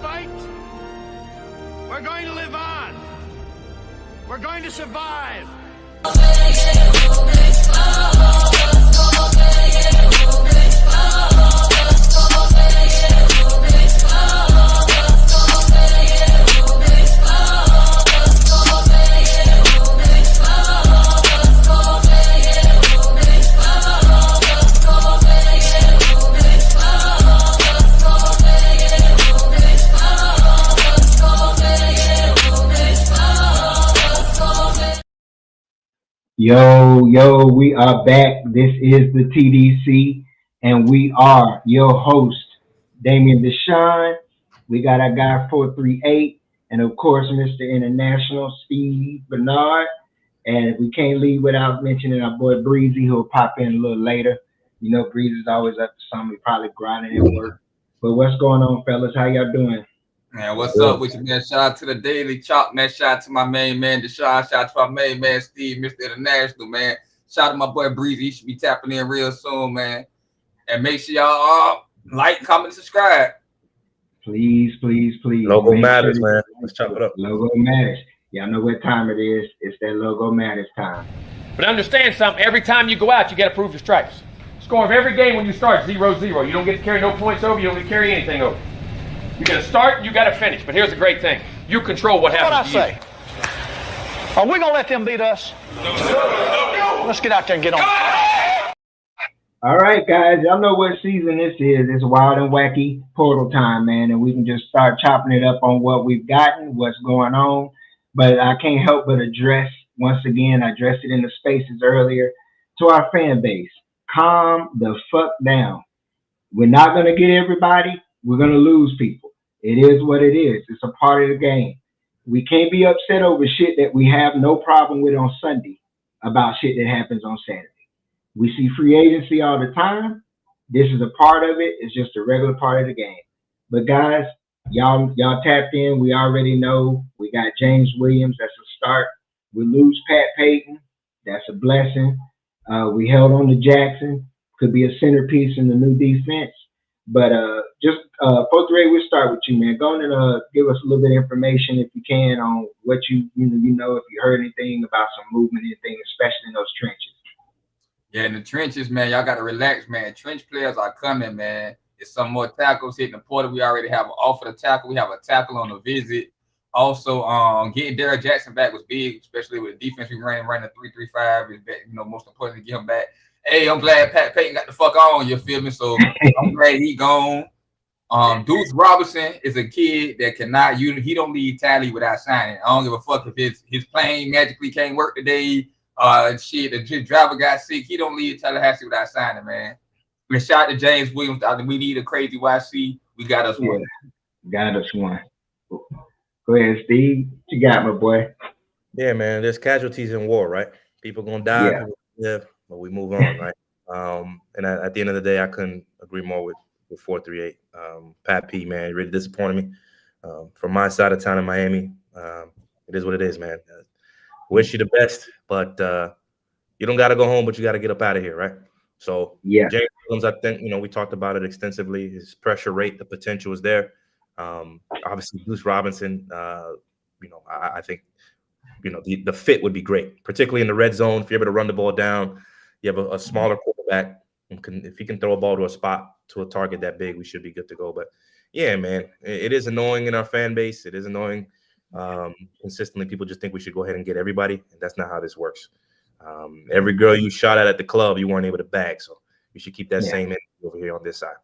fight. We're going to live on. We're going to survive. Yo, we are back. This is the TDC, and we are your host, Damian Deshawn. We got our guy 438, and of course, Mr. International, Steve Bernard. And we can't leave without mentioning our boy Breezy, who'll pop in a little later. You know, Breezy's always up to something, probably grinding at work. But what's going on, fellas? How y'all doing? Man, what's up with you, man? Shout out to the Daily Chop, man. Shout out to my main man, Deshaun. Shout out to my main man, Steve, Mr. International, man. Shout out to my boy Breezy. He should be tapping in real soon, man. And make sure y'all like, comment, subscribe. Please. Logo matters, man. Let's chop it up. Logo matters. Y'all know what time it is. It's that logo matters time. But understand something. Every time you go out, you got to prove your stripes. Score of every game when you start, 0-0. You don't get to carry no points over. You don't get to carry anything over. You got to start and you got to finish. But here's the great thing. You control what happens to you. What I say? Are we going to let them beat us? No. Let's get out there and get on. All right, guys. Y'all know what season this is. It's wild and wacky portal time, man. And we can just start chopping it up on what we've gotten, what's going on. But I can't help but address, once again, I addressed it in the spaces earlier, to our fan base. Calm the fuck down. We're not going to get everybody. We're going to lose people. It is what it is. It's a part of the game. We can't be upset over shit that we have no problem with on Sunday about shit that happens on Saturday. We see free agency all the time. This is a part of it. It's just a regular part of the game. But guys, y'all tapped in. We already know we got James Williams. That's a start. We lose Pat Payton. That's a blessing. We held on to Jackson. Could be a centerpiece in the new defense. But just 438, we'll start with you, man. Go on and give us a little bit of information, if you can, on what you know, if you heard anything about some movement, anything, especially in those trenches. Yeah, in the trenches, man, y'all got to relax, man. Trench players are coming, man. There's some more tackles hitting the portal. We already have an offer to tackle. We have a tackle on the visit. Also, getting Derek Jackson back was big, especially with the defense we running a 3-3-5. Is most important to get him back. Hey, I'm glad Pat Payton got the fuck on, you feel me? So I'm glad he gone. Deuce Robinson is a kid that cannot, he don't leave Tally without signing. I don't give a fuck if his plane magically can't work today. The driver got sick. He don't leave Tallahassee without signing, man. We shout out to James Williams. We need a crazy YC. We got us one. Got us one. Go ahead, Steve. What you got, my boy? Yeah, man. There's casualties in war, right? People gonna die. Yeah. People live, but we move on, right? And at the end of the day, I couldn't agree more with 438. Pat P, man, really disappointed me. From my side of town in Miami, it is what it is, man. Wish you the best, but you don't got to go home, but you got to get up out of here, right? So, yeah, James Williams, I think, we talked about it extensively. His pressure rate, the potential is there. Obviously, Deuce Robinson, I think, the fit would be great, particularly in the red zone. If you're able to run the ball down, you have a smaller quarterback. If he can throw a ball to a spot, to a target that big, we should be good to go. But yeah, man, it is annoying in our fan base. It is annoying. Consistently, people just think we should go ahead and get everybody, and that's not how this works. Every girl you shot at the club, you weren't able to bag, so you should keep that same energy over here on this side.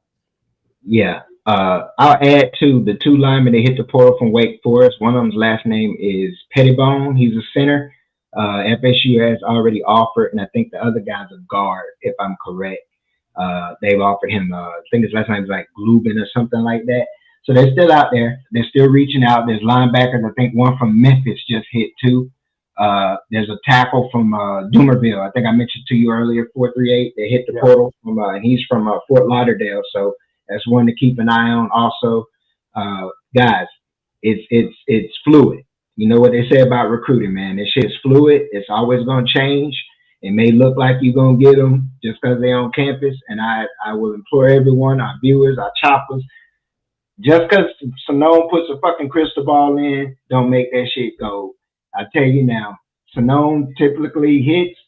Yeah, I'll add to the two linemen that hit the portal from Wake Forest. One of them's last name is Pettibone. He's a center. FSU has already offered, and I think the other guy's a guard, if I'm correct. They've offered him, I think his last name is like Glubin or something like that. So they're still out there. They're still reaching out. There's linebackers. I think one from Memphis just hit too. There's a tackle from Doomerville. I think I mentioned to you earlier, 438. They hit the portal from, and he's from Fort Lauderdale. So that's one to keep an eye on. Also, guys, it's fluid. You know what they say about recruiting, man. This shit's fluid. It's always going to change. It may look like you're going to get them just because they're on campus. And I will implore everyone, our viewers, our choppers, Just because Sonone puts a fucking crystal ball in, don't make that shit go. I tell you now, Sonone typically hits,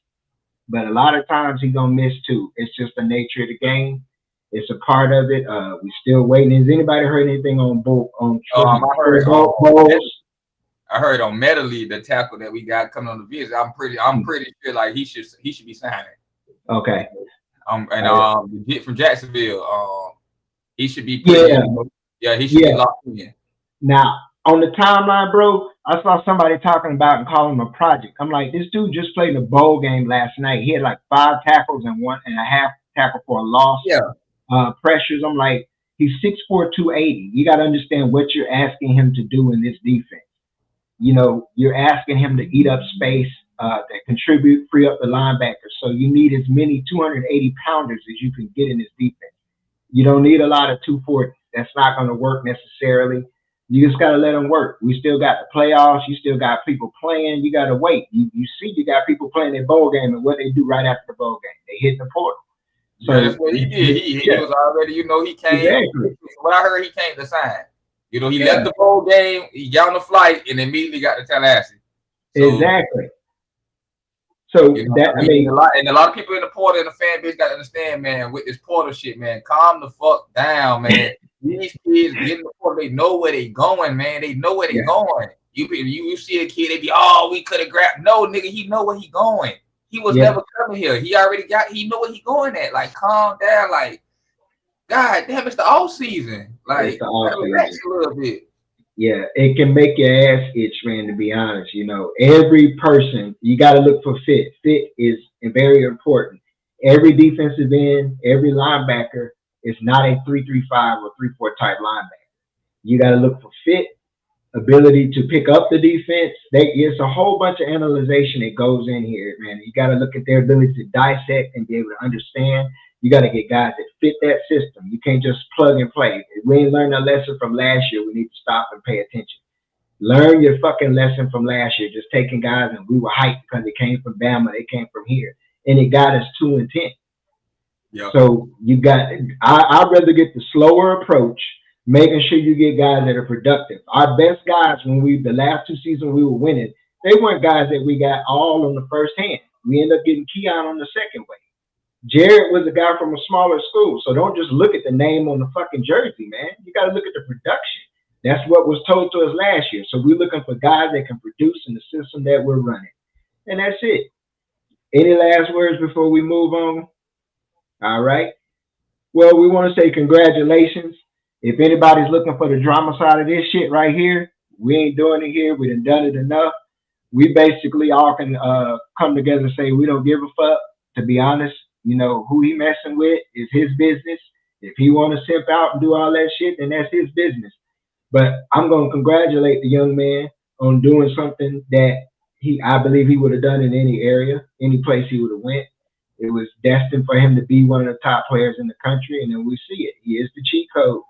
but a lot of times he's gonna miss too. It's just the nature of the game. It's a part of it. We still waiting. Has anybody heard anything on I heard on Medley, the tackle that we got coming on the visit. I'm pretty sure like he should be signing. Okay. The kid from Jacksonville, he should be he should be locked in. Now on the timeline, bro, I saw somebody talking about and calling him a project. I'm like, this dude just played a bowl game last night. He had like 5 tackles and 1.5 tackle for a loss. Yeah. Pressures. I'm like, he's 6'4", 280. You got to understand what you're asking him to do in this defense. You know, you're asking him to eat up space, that contribute, free up the linebackers. So you need as many 280 pounders as you can get in this defense. You don't need a lot of 240. That's not going to work necessarily. You just got to let them work. We still got the playoffs. You still got people playing. You got to wait. You see, you got people playing their bowl game, and what they do right after the bowl game, they hit the portal. So that's what he did. He was already, he came. Exactly. What I heard, he came to sign. He left the bowl game, he got on the flight, and immediately got to Tallahassee. So, exactly. So a lot of people in the portal and the fan base got to understand, man, with this portal shit, man, calm the fuck down, man. These kids get in the portal, they know where they going, man. They know where they going. You see a kid, they be, we could have grabbed. No, nigga, he know where he going. He was never coming here. He know where he going at. Like, calm down, like. God damn, it's the off season. Like, relax a little bit. Yeah, it can make your ass itch, man, to be honest. Every person, you got to look for fit. Fit is very important. Every defensive end, every linebacker is not a 3-3-5 or 3-4 type linebacker. You got to look for fit, ability to pick up the defense. It's a whole bunch of analyzation that goes in here, man. You got to look at their ability to dissect and be able to understand. You got to get guys that fit that system. You can't just plug and play. If we ain't learned a lesson from last year, we need to stop and pay attention. Learn your fucking lesson from last year. Just taking guys and we were hyped because they came from Bama, they came from here. And it got us 2-10. Yep. So I'd rather get the slower approach, making sure you get guys that are productive. Our best guys, the last 2 seasons we were winning, they weren't guys that we got all on the first hand. We ended up getting Keon on the second wave. Jared was a guy from a smaller school, so don't just look at the name on the fucking jersey, man. You got to look at the production. That's what was told to us last year. So we're looking for guys that can produce in the system that we're running. And that's it. Any last words before we move on? All right. Well, we want to say congratulations. If anybody's looking for the drama side of this shit right here, we ain't doing it here. We done it enough. We basically all can come together and say we don't give a fuck, to be honest. Who he messing with is his business. If he want to simp out and do all that shit, then that's his business. But I'm going to congratulate the young man on doing something that I believe he would have done in any area, any place he would have went. It was destined for him to be one of the top players in the country, and then we see it. He is the cheat code.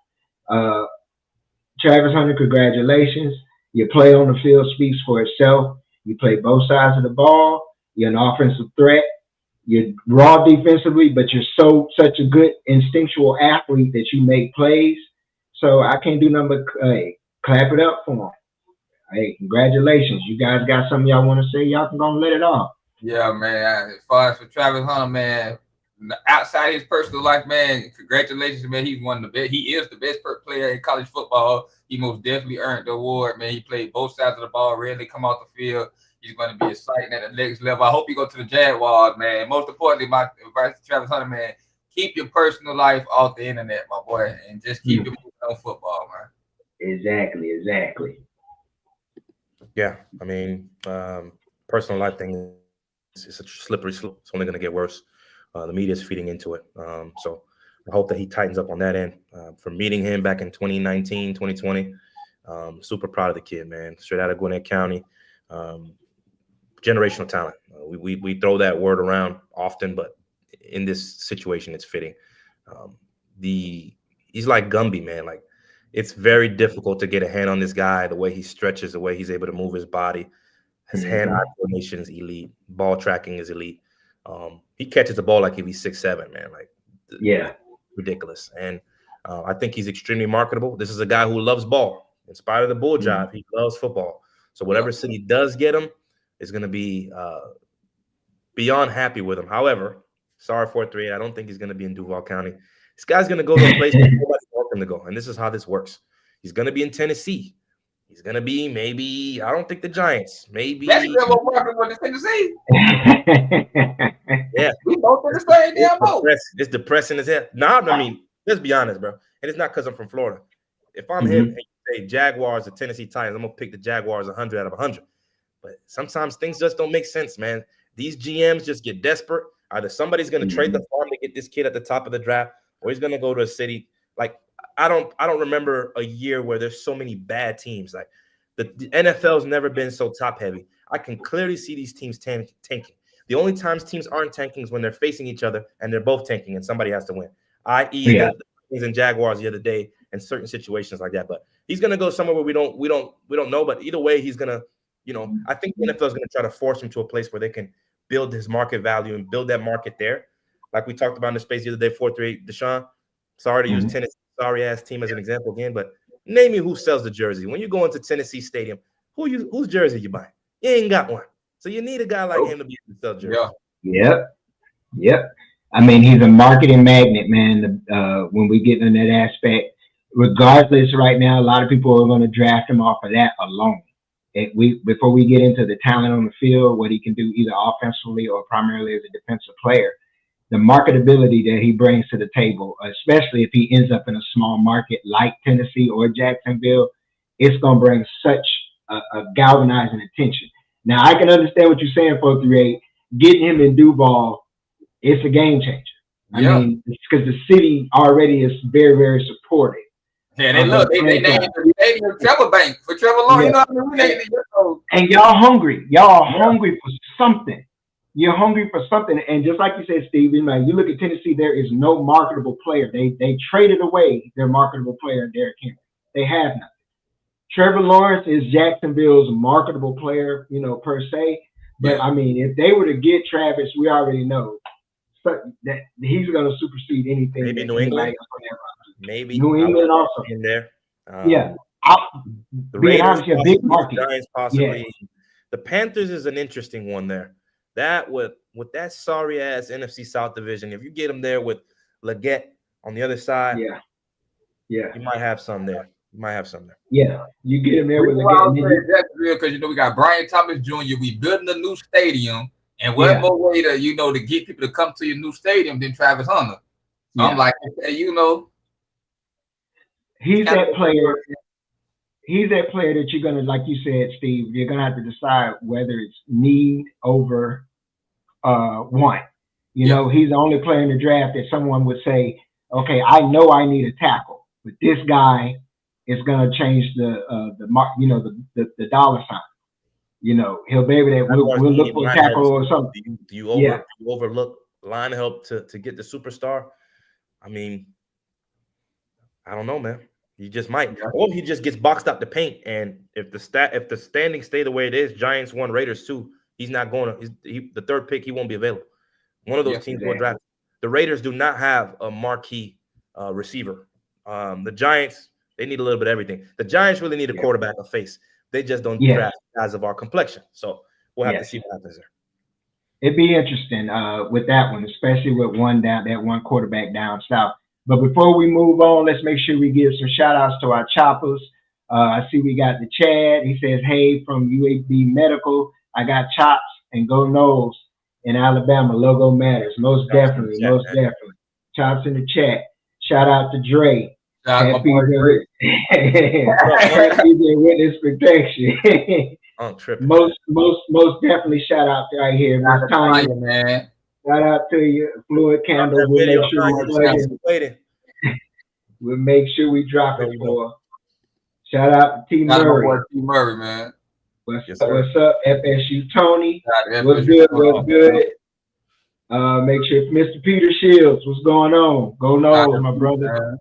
Travis Hunter, congratulations. Your play on the field speaks for itself. You play both sides of the ball. You're an offensive threat. You're raw defensively, but you're such a good instinctual athlete that you make plays. So I can't do nothing but clap it up for him. Hey, congratulations. You guys got something y'all want to say? Y'all can go and let it off. Yeah, man. As far as for Travis Hunter, man, outside his personal life, man, congratulations, man. He's one of the best. He is the best player in college football. He most definitely earned the award, man. He played both sides of the ball, rarely come off the field. He's going to be exciting at the next level. I hope you go to the Jaguars, man. Most importantly, my advice to Travis Hunter, man, keep your personal life off the internet, my boy, and just keep your moving on football, man. Exactly. Yeah, I mean, personal life thing is a slippery slope. It's only going to get worse. The media is feeding into it. So I hope that he tightens up on that end. For meeting him back in 2019, 2020, super proud of the kid, man. Straight out of Gwinnett County. Generational talent. We throw that word around often, but in this situation, it's fitting. He's like Gumby, man. Like, it's very difficult to get a hand on this guy. The way he stretches, the way he's able to move his body, his hand-eye coordination is elite. Ball tracking is elite. He catches the ball like he's 6'7", man. Like, yeah, ridiculous. And I think he's extremely marketable. This is a guy who loves ball. In spite of the bull job, he loves football. So whatever city does get him is going to be beyond happy with him. However, sorry, 438, I don't think he's going to be in Duval County. This guy's going to go to a place where nobody wants him to go, and this is how this works. He's going to be in Tennessee. He's going to be maybe, I don't think the Giants. Maybe. That's what working with the Tennessee. Yeah. We both in the same damn boat. It's depressing as hell. Nah, I mean, let's be honest, bro. And it's not because I'm from Florida. If I'm him and you say Jaguars or Tennessee Titans, I'm going to pick the Jaguars 100 out of 100. But sometimes things just don't make sense, man. These GMs just get desperate. Either somebody's going to trade the farm to get this kid at the top of the draft, or he's going to go to a city. Like, I don't remember a year where there's so many bad teams. Like, the NFL's never been so top heavy. I can clearly see these teams tanking. The only times teams aren't tanking is when they're facing each other and they're both tanking and somebody has to win. I.e., the Kings and Jaguars the other day in certain situations like that. But he's going to go somewhere where we don't know. But either way, he's going to, I think the NFL is going to try to force him to a place where they can build his market value and build that market there. Like we talked about in the space the other day, 438 Deshaun. Sorry to use Tennessee, sorry-ass team as an example again, but name me who sells the jersey. When you go into Tennessee Stadium, whose jersey you buying? You ain't got one. So you need a guy like him to be able to sell jersey. Yep. I mean, he's a marketing magnet, man. When we get in that aspect, regardless, right now, a lot of people are going to draft him off of that alone. Before we get into the talent on the field, what he can do either offensively or primarily as a defensive player, the marketability that he brings to the table, especially if he ends up in a small market like Tennessee or Jacksonville, it's going to bring such a galvanizing attention. Now, I can understand what you're saying, 438. Getting him in Duval, it's a game changer. I mean, because the city already is very, very supportive. Yeah, they named the Trevor Bank for Trevor Lawrence. You know what I mean? And y'all hungry. Y'all are hungry for something. You're hungry for something. And just like you said, Steve, man, you look at Tennessee, there is no marketable player. They traded away their marketable player, Derrick Henry. They have nothing. Trevor Lawrence is Jacksonville's marketable player, per se. But, I mean, if they were to get Travis, we already know that he's going to supersede anything. Maybe New England. Maybe New England also. In there. The Raiders, honest, a big market. The Giants possibly. Yeah. The Panthers is an interesting one there. That with that sorry ass NFC South division, if you get them there with Leggett on the other side, you might have some there. Yeah, you get him there with Leggett. That's real because we got Brian Thomas Jr. We building a new stadium, and what more way to to get people to come to your new stadium than Travis Hunter? So I'm like, he's that player. He's that player that you're gonna, like you said, Steve. You're gonna have to decide whether it's need over want. He's the only player in the draft that someone would say, "Okay, I know I need a tackle, but this guy is gonna change the dollar sign." He'll be able to. We'll look for a tackle or something. Do you overlook line help to get the superstar? I mean, I don't know, man. He just might, or he just gets boxed out the paint. And if the standings stay the way it is, Giants 1, Raiders 2, he's not going to. The third pick, he won't be available. One of those teams will draft. The Raiders do not have a marquee receiver. The Giants, they need a little bit of everything. The Giants really need a quarterback, a face. They just don't draft guys of our complexion. So we'll have to see what happens there. It'd be interesting with that one, especially with that one quarterback down south. But before we move on, let's make sure we give some shout outs to our choppers. I see we got the Chad. He says, "Hey, from UAB Medical, I got chops and go Noles in Alabama. Logo matters." Most definitely. Chops in the chat. Shout out to Dre. Happy witness protection. Most definitely shout out to right here, Miss Tanya, man. Shout out to you, Fluid Candle. We'll make sure we drop it for her. Shout out to T Murray. T Murray, man. What's up, FSU Tony? What's good? Make sure Mr. Peter Shields, what's going on? Go Noles, my brother.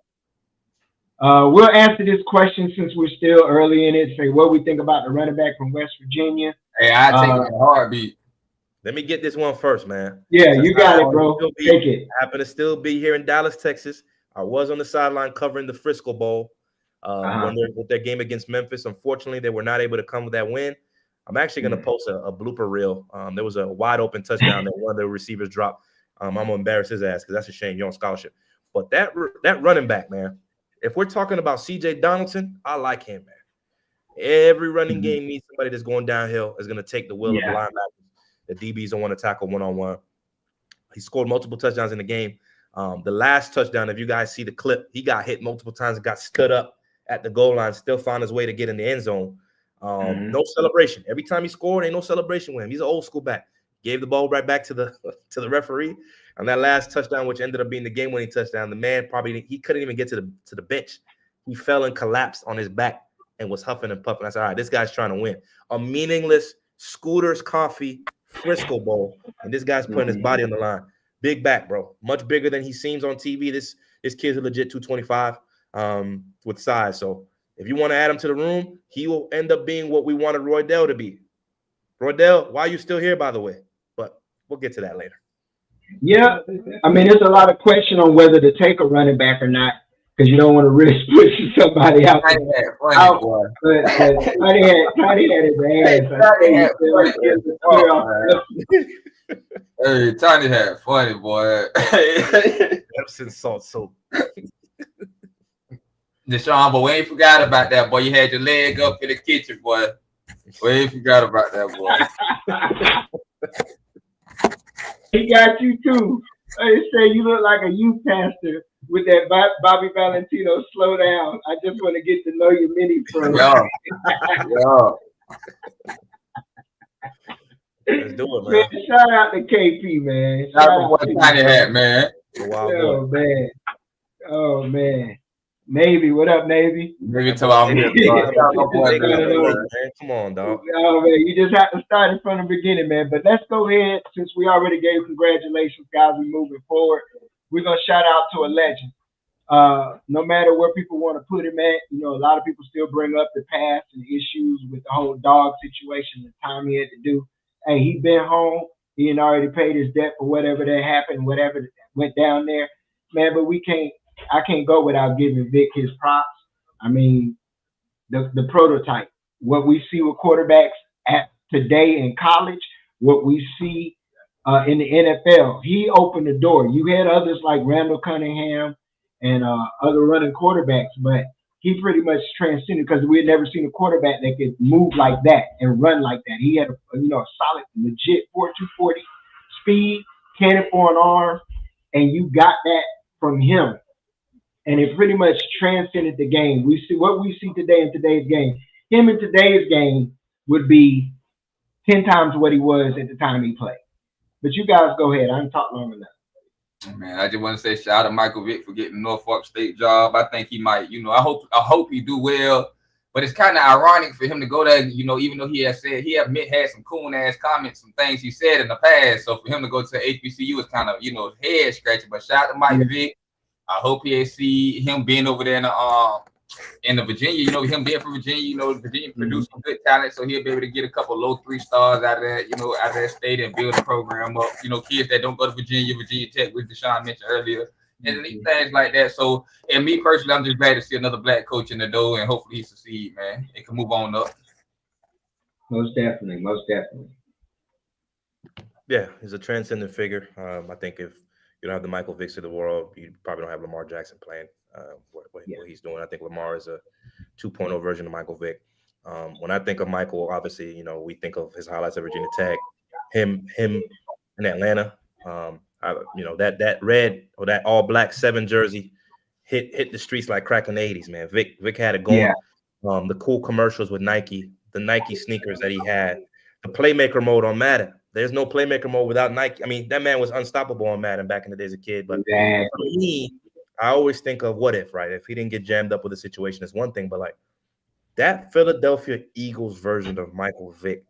We'll answer this question since we're still early in it. Say what we think about the running back from West Virginia. Hey, I take it in a heartbeat. Let me get this one first, man. Yeah, you got it, bro. Take it. I happen to still be here in Dallas, Texas. I was on the sideline covering the Frisco Bowl with their game against Memphis. Unfortunately, they were not able to come with that win. I'm actually going to post a blooper reel. There was a wide open touchdown that one of the receivers dropped. I'm going to embarrass his ass because that's a shame. You're on scholarship. But that running back, man, if we're talking about C.J. Donaldson, I like him, man. Every running game needs somebody that's going downhill is going to take the will of the linebackers. The DBs don't want to tackle one-on-one. He scored multiple touchdowns in the game. The last touchdown, if you guys see the clip, he got hit multiple times and got stood up at the goal line, still found his way to get in the end zone. No celebration. Every time he scored, ain't no celebration with him. He's an old school back. Gave the ball right back to the referee. On that last touchdown, which ended up being the game-winning touchdown, the man he couldn't even get to the bench. He fell and collapsed on his back and was huffing and puffing. I said, all right, this guy's trying to win. A meaningless Scooters Coffee Frisco Bowl, and this guy's putting his body on the line. Big back, bro. Much bigger than he seems on TV. This kid's a legit 225 with size. So if you want to add him to the room, he will end up being what we wanted Roydell to be. Roydell, why are you still here, by the way? But we'll get to that later. Yeah, I mean, there's a lot of question on whether to take a running back or not, because you don't want to risk pushing somebody out. Tiny had his ass. Hey, Tiny had funny, boy. Epsom salt soap. Deshaun, but we ain't forgot about that, boy. You had your leg up in the kitchen, boy. We ain't forgot about that, boy. He got you too. I say you look like a youth pastor with that Bobby Valentino slow down. I just want to get to know you mini pro. Yeah. Let's do it, man. Shout out to KP, man. Shout out to Tiny Hat, man. Oh man. Navy, what up, Navy? Navy till I'm here. Come on, dog. Oh man, you just have to start it from the beginning, man. But let's go ahead, since we already gave congratulations, guys. We're moving forward. We're gonna shout out to a legend. No matter where people want to put him at, a lot of people still bring up the past and issues with the whole dog situation, the time he had to do. Hey, he been home. He had already paid his debt for whatever that happened, whatever went down there, man. But I can't go without giving Vick his props. I mean, the prototype, what we see with quarterbacks at today in college, what we see in the NFL. He opened the door. You had others like Randall Cunningham and other running quarterbacks, but he pretty much transcended because we had never seen a quarterback that could move like that and run like that. He had a solid, legit 4.240 speed, cannon for an arm, and you got that from him. And it pretty much transcended the game. We see what we see today in today's game. Him in today's game would be 10 times what he was at the time he played. But you guys go ahead. I haven't talked long enough. Man, I just want to say shout out to Michael Vick for getting the Norfolk State job. I think he might, I hope he do well. But it's kind of ironic for him to go there, even though he had some coon ass comments, some things he said in the past. So for him to go to HBCU is kind of, head scratching. But shout out to Mike Vick. I hope he see him being over there in the Virginia. Him being from Virginia. Virginia produced some good talent, so he'll be able to get a couple low 3 stars out of that. Out of that state and build a program up. Kids that don't go to Virginia Tech, which Deshaun mentioned earlier, and things like that. So, and me personally, I'm just glad to see another black coach in the door, and hopefully he succeed, man. It can move on up. Most definitely. Yeah, he's a transcendent figure. I think if you don't have the Michael Vicks of the world, you probably don't have Lamar Jackson playing what he's doing. I think Lamar is a 2.0 version of Michael Vick. When I think of Michael, obviously, we think of his highlights at Virginia Tech, him in Atlanta. That red or that all black 7 jersey hit the streets like crack in the 80s, man. Vick had it going. Yeah. The cool commercials with Nike, the Nike sneakers that he had, the playmaker mode on Madden. There's no playmaker mode without Nike. I mean, that man was unstoppable on Madden back in the days as a kid. But for me, I always think of what if, right? If he didn't get jammed up with a situation, it's one thing. But like that Philadelphia Eagles version of Michael Vick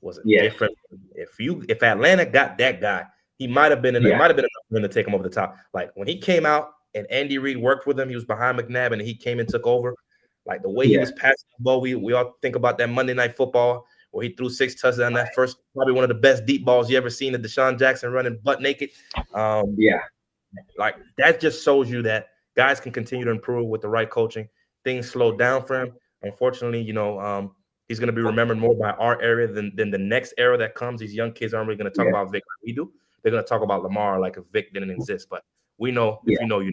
was different. If Atlanta got that guy, he might have been enough to take him over the top. Like when he came out and Andy Reid worked with him, he was behind McNabb and he came and took over. Like the way he was passing the ball, we all think about that Monday Night Football where he threw 6 touchdowns. That first, probably one of the best deep balls you ever seen of Deshaun Jackson running butt naked. Like that just shows you that guys can continue to improve with the right coaching. Things slow down for him. Unfortunately, he's going to be remembered more by our era than the next era that comes. These young kids aren't really going to talk about Vick like we do. They're going to talk about Lamar like if Vick didn't exist. But we know, if you know, you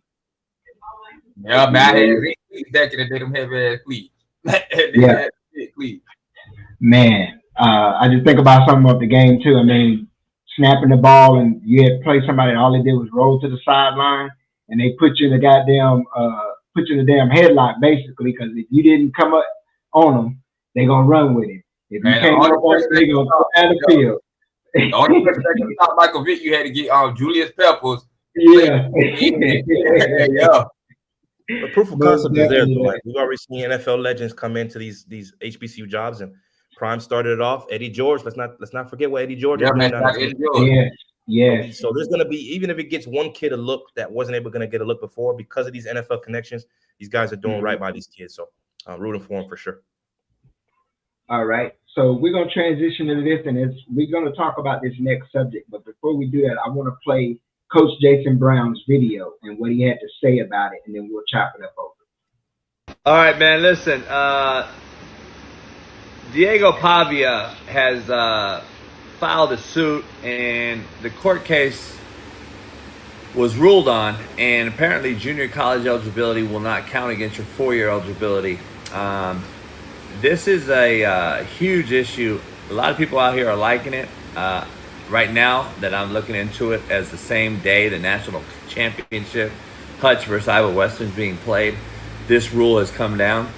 know. Yeah, man. I had Vick back in the day, them heavy ass cleats. Man, I just think about something about the game too. I mean, snapping the ball and you had to play somebody, all they did was roll to the sideline and they put you in the goddamn damn headlock basically, because if you didn't come up on them, they're gonna run with it. If you came up on it, they're gonna go out the field. The only person that can stop Michael Vick, you had to get Julius Peppers. Yeah. Yeah. The proof of concept is there. Like, we've already seen NFL legends come into these HBCU jobs, and Prime started it off. Eddie George. Let's not forget what Eddie George is doing. Yeah. So there's gonna be, even if it gets one kid a look that wasn't able to get a look before, because of these NFL connections, these guys are doing right by these kids. So I'm rooting for them for sure. All right. So we're gonna transition to this, and we're gonna talk about this next subject. But before we do that, I want to play Coach Jason Brown's video and what he had to say about it, and then we'll chop it up over. All right, man. Listen, Diego Pavia has filed a suit, and the court case was ruled on, and apparently junior college eligibility will not count against your 4-year eligibility. This is a huge issue. A lot of people out here are liking it. Right now that I'm looking into it, as the same day the national championship, Hutch versus Iowa Western, is being played, this rule has come down.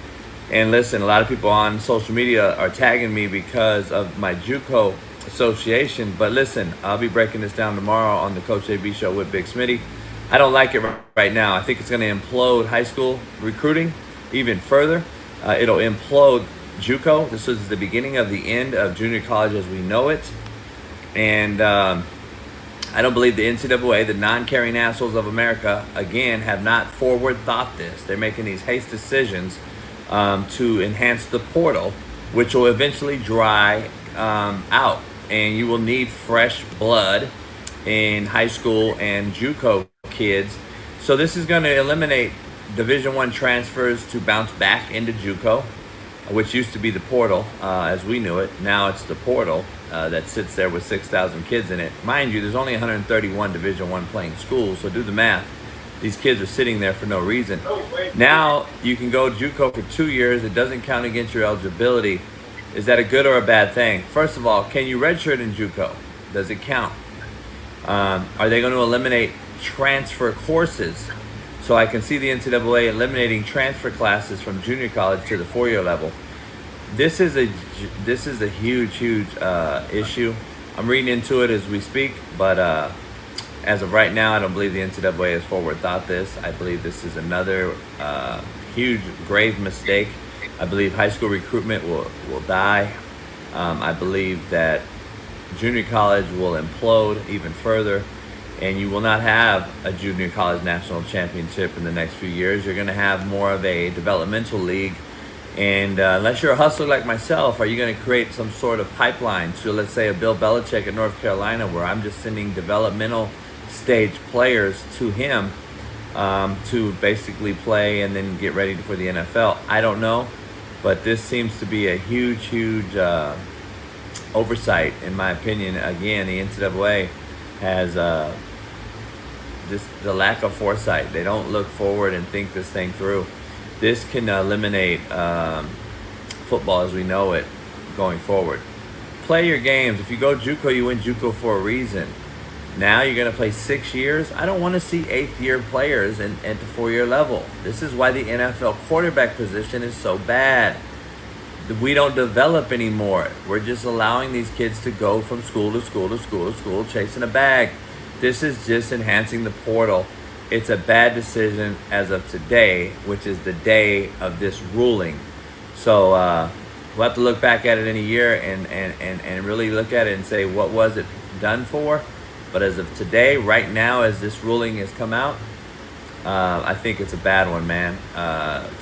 And listen, a lot of people on social media are tagging me because of my JUCO association. But listen, I'll be breaking this down tomorrow on the Coach AB show with Big Smitty. I don't like it right now. I think it's going to implode high school recruiting even further. It'll implode JUCO. This is the beginning of the end of junior college as we know it. And I don't believe the NCAA, the non-caring assholes of America, again, have not forward thought this. They're making these haste decisions to enhance the portal, which will eventually dry out. And you will need fresh blood in high school and JUCO kids. So this is going to eliminate Division I transfers to bounce back into JUCO, which used to be the portal as we knew it. Now it's the portal that sits there with 6,000 kids in it. Mind you, there's only 131 Division I playing schools, so do the math. These kids are sitting there for no reason. Now you can go JUCO for 2 years. It doesn't count against your eligibility. Is that a good or a bad thing? First of all, can you redshirt in JUCO? Does it count? Are they going to eliminate transfer courses? So I can see the NCAA eliminating transfer classes from junior college to the 4-year level. This is a huge issue. I'm reading into it as we speak, but as of right now, I don't believe the NCAA has forward thought this. I believe this is another huge, grave mistake. I believe high school recruitment will die. I believe that junior college will implode even further, and you will not have a junior college national championship in the next few years. You're going to have more of a developmental league. And unless you're a hustler like myself, are you going to create some sort of pipeline? So let's say a Bill Belichick at North Carolina, where I'm just sending developmental stage players to him to basically play and then get ready for the NFL. I don't know, but this seems to be a huge oversight, in my opinion. Again, the NCAA has the lack of foresight. They don't look forward and think this thing through. This can eliminate football as we know it going forward. Play your games. If you go JUCO, you win JUCO for a reason. Now you're going to play 6 years. I don't want to see 8th-year players at the 4-year level. This is why the NFL quarterback position is so bad. We don't develop anymore. We're just allowing these kids to go from school to school to school to school, chasing a bag. This is just enhancing the portal. It's a bad decision as of today, which is the day of this ruling. So we'll have to look back at it in a year and really look at it and say, what was it done for? But as of today, right now, as this ruling has come out, I think it's a bad one, man.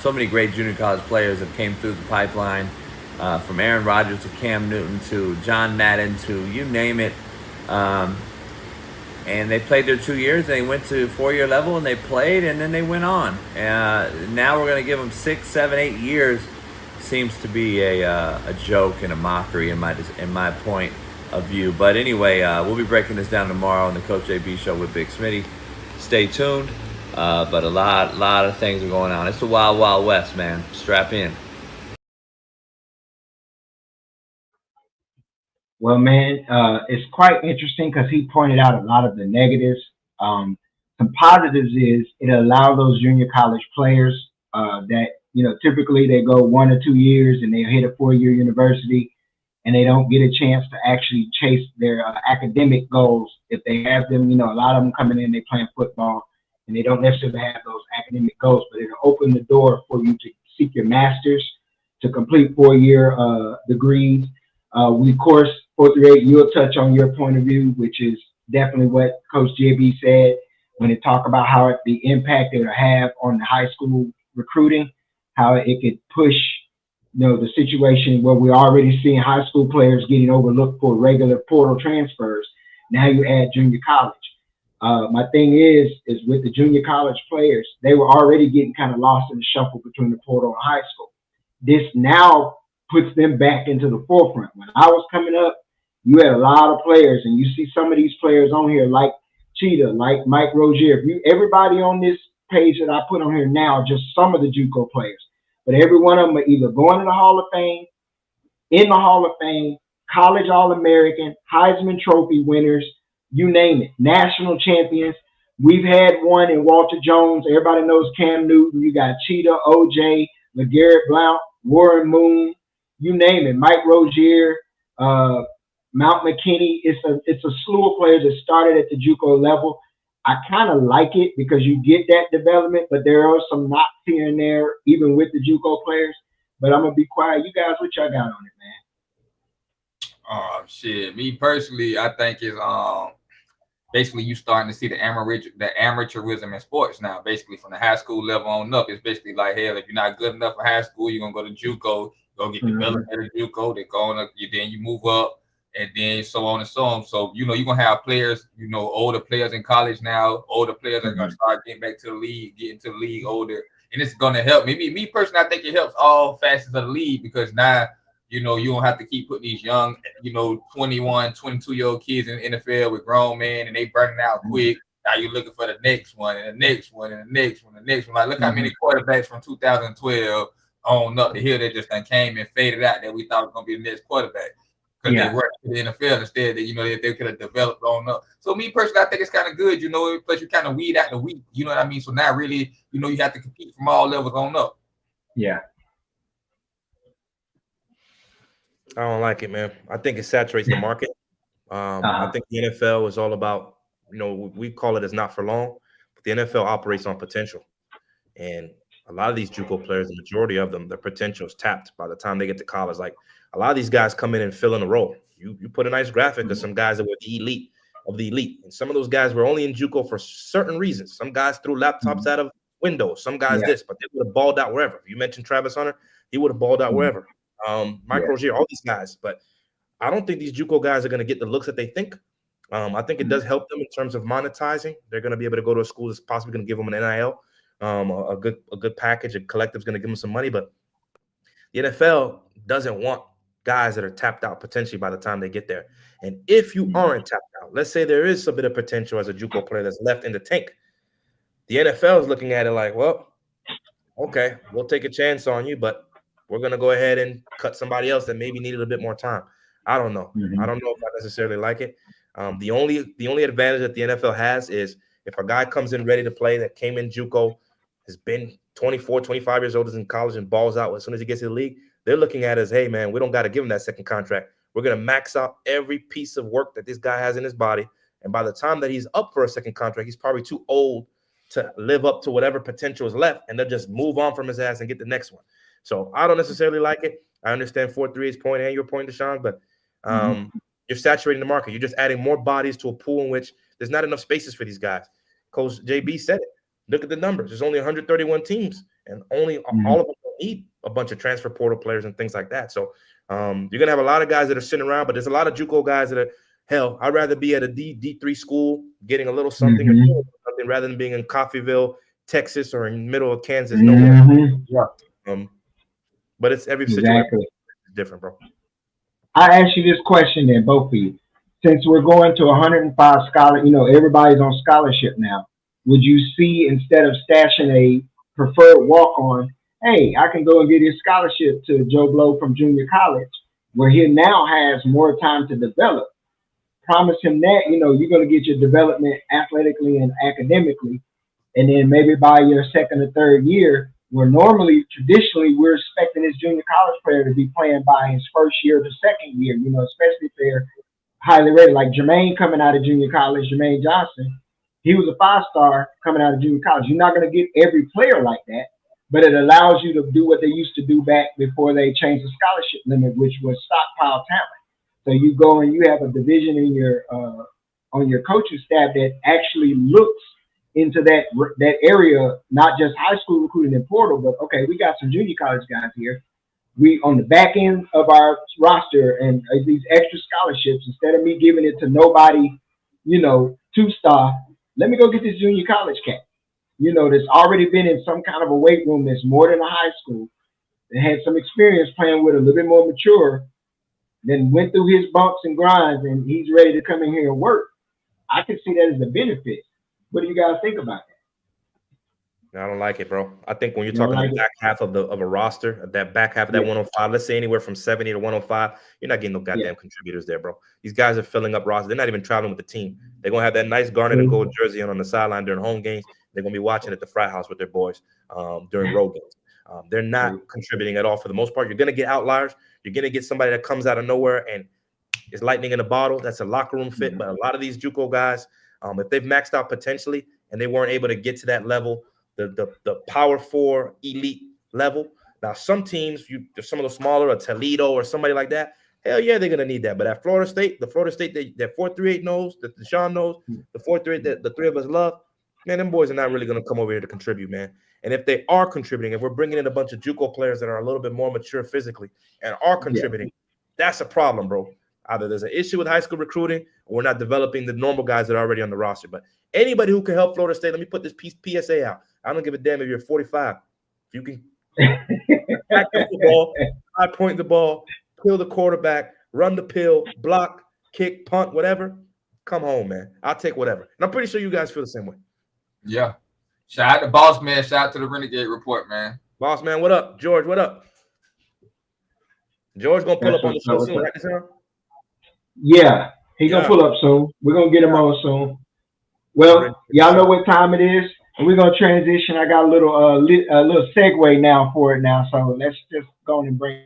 So many great junior college players have came through the pipeline, from Aaron Rodgers to Cam Newton to John Madden to you name it. and they played their 2 years. They went to 4-year level and they played, and then they went on. Now we're going to give them 6, 7, 8 years. Seems to be a joke and a mockery in my point of view. But anyway, we'll be breaking this down tomorrow on the Coach JB Show with Big Smitty. Stay tuned. But a lot of things are going on. It's the wild, wild west, man. Strap in. Well, man, it's quite interesting because he pointed out a lot of the negatives. Some positives is it allows those junior college players that, typically they go 1 or 2 years and they hit a 4-year university and they don't get a chance to actually chase their academic goals. If they have them, a lot of them coming in, they playing football and they don't necessarily have those academic goals, but it'll open the door for you to seek your master's, to complete 4-year degrees. We, of course, 4 through 8, you'll touch on your point of view, which is definitely what Coach JB said when it talk about how the impact it will have on the high school recruiting, how it could push, the situation where we're already seeing high school players getting overlooked for regular portal transfers. Now you add junior college. My thing is with the junior college players, they were already getting kind of lost in the shuffle between the portal and high school. This now puts them back into the forefront. When I was coming up, you had a lot of players, and you see some of these players on here like Cheetah, like Mike Rozier. Everybody on this page that I put on here now, just some of the JUCO players, but every one of them are either going to the Hall of Fame, in the Hall of Fame, college All-American, Heisman Trophy winners, you name it, national champions. We've had one in Walter Jones. Everybody knows Cam Newton. You got Cheetah, OJ, LeGarrette Blount, Warren Moon, you name it, Mike Rozier, Mount McKinney. It's a slew of players that started at the JUCO level. I kind of like it because you get that development, but there are some knocks here and there, even with the JUCO players. But I'm gonna be quiet. You guys, what y'all got on it, man? Oh shit. Me personally, I think it's basically you starting to see the amateurism in sports now. Basically from the high school level on up, it's basically like, hell, if you're not good enough for high school, you're gonna go to JUCO, go get developed at a JUCO. They go on, then you move up, and then so on and so on. So you're gonna have players, older players in college now. Older players are gonna start getting back to the league, getting to the league older, and it's gonna help. Me personally, I think it helps all facets of the league because now. You don't have to keep putting these young, 21, 22-year-old kids in the NFL with grown men, and they burning out quick. Now you're looking for the next one, and the next one, and the next one, and the next one. Like, look how many quarterbacks from 2012 on up the hill that just came and faded out that we thought was going to be the next quarterback. Because they worked in the NFL instead that, they could have developed on up. So me personally, I think it's kind of good, plus you kind of weed out the weak, you know what I mean? So now really, you have to compete from all levels on up. Yeah. I don't like it, man. I think it saturates the market. I think the NFL is all about, we call it as not for long, but the NFL operates on potential. And a lot of these JUCO players, the majority of them, their potential is tapped by the time they get to college. Like a lot of these guys come in and fill in a role. You put a nice graphic of some guys that were the elite of the elite. And some of those guys were only in JUCO for certain reasons. Some guys threw laptops out of windows. Some guys this, but they would have balled out wherever. You mentioned Travis Hunter. He would have balled out wherever. Mike Rozier, all these guys, but I don't think these JUCO guys are going to get the looks that they think. I think it does help them in terms of monetizing. They're going to be able to go to a school that's possibly going to give them an NIL, a good package. A collective's going to give them some money, but the NFL doesn't want guys that are tapped out potentially by the time they get there. And if you aren't tapped out, let's say there is a bit of potential as a JUCO player that's left in the tank. The NFL is looking at it like, well, okay, we'll take a chance on you, but we're going to go ahead and cut somebody else that maybe needed a bit more time. I don't know. I don't know if I necessarily like it. The only advantage that the NFL has is if a guy comes in ready to play that came in JUCO, has been 24, 25 years old, is in college and balls out as soon as he gets to the league, they're looking at it as, hey, man, we don't got to give him that second contract. We're going to max out every piece of work that this guy has in his body. And by the time that he's up for a second contract, he's probably too old to live up to whatever potential is left, and they'll just move on from his ass and get the next one. So I don't necessarily like it. I understand 4-3's point and your point, Deshaun, but you're saturating the market. You're just adding more bodies to a pool in which there's not enough spaces for these guys. Coach JB said it. Look at the numbers. There's only 131 teams, and only all of them need a bunch of transfer portal players and things like that. So you're going to have a lot of guys that are sitting around, but there's a lot of JUCO guys that are Hell, I'd rather be at a D3 school getting a little something, rather than being in Coffeyville, Texas, or in the middle of Kansas. Nowhere. Yeah. But it's every situation is different, bro. I ask you this question then, both of you. Since we're going to 105 scholar, everybody's on scholarship now. Would you see, instead of stashing a preferred walk-on, hey, I can go and get his scholarship to Joe Blow from junior college, where he now has more time to develop? Promise him that, you're going to get your development athletically and academically. And then maybe by your second or third year, where normally, traditionally, we're expecting this junior college player to be playing by his first year to second year, especially if they're highly rated. Like Jermaine coming out of junior college, Jermaine Johnson, he was a 5-star coming out of junior college. You're not going to get every player like that, but it allows you to do what they used to do back before they changed the scholarship limit, which was stockpile talent. So you go and you have a division in your on your coaching staff that actually looks into that area, not just high school recruiting and portal, but okay, we got some junior college guys here. We on the back end of our roster and these extra scholarships, instead of me giving it to nobody, 2-star, let me go get this junior college cat, that's already been in some kind of a weight room that's more than a high school, that had some experience playing with a little bit more mature, then went through his bumps and grinds, and he's ready to come in here and work. I can see that as a benefit. What do you guys think about that? I don't like it, bro. I think when you're talking the back half of a roster, that back half of that 105, let's say anywhere from 70 to 105, you're not getting no goddamn contributors there, bro. These guys are filling up rosters. They're not even traveling with the team. They're going to have that nice garnet and gold jersey on the sideline during home games. They're going to be watching at the frat house with their boys during road games. They're not contributing at all for the most part. You're going to get outliers. You're going to get somebody that comes out of nowhere and is lightning in a bottle. That's a locker room fit. But a lot of these JUCO guys, if they've maxed out potentially and they weren't able to get to that level, the power 4 elite level. Now, some teams, some of the smaller, a Toledo or somebody like that, hell yeah, they're going to need that. But at Florida State that 438 knows, that Deshaun knows, the 438 that the three of us love, man, them boys are not really going to come over here to contribute, man. And if they are contributing, if we're bringing in a bunch of JUCO players that are a little bit more mature physically and are contributing, that's a problem, bro. Either there's an issue with high school recruiting or we're not developing the normal guys that are already on the roster. But anybody who can help Florida State, let me put this PSA out. I don't give a damn if you're 45. If you can back up the ball, high point the ball, kill the quarterback, run the pill, block, kick, punt, whatever, come home, man. I'll take whatever. And I'm pretty sure you guys feel the same way. Yeah. Shout out to Boss Man. Shout out to the Renegade Report, man. Boss Man, what up? George, what up? George gonna pull up on the show soon. Yeah, he's gonna pull up soon. We're gonna get him on soon. Well, y'all know what time it is, and we're gonna transition. I got a little segue now for it now, so let's just go on and bring.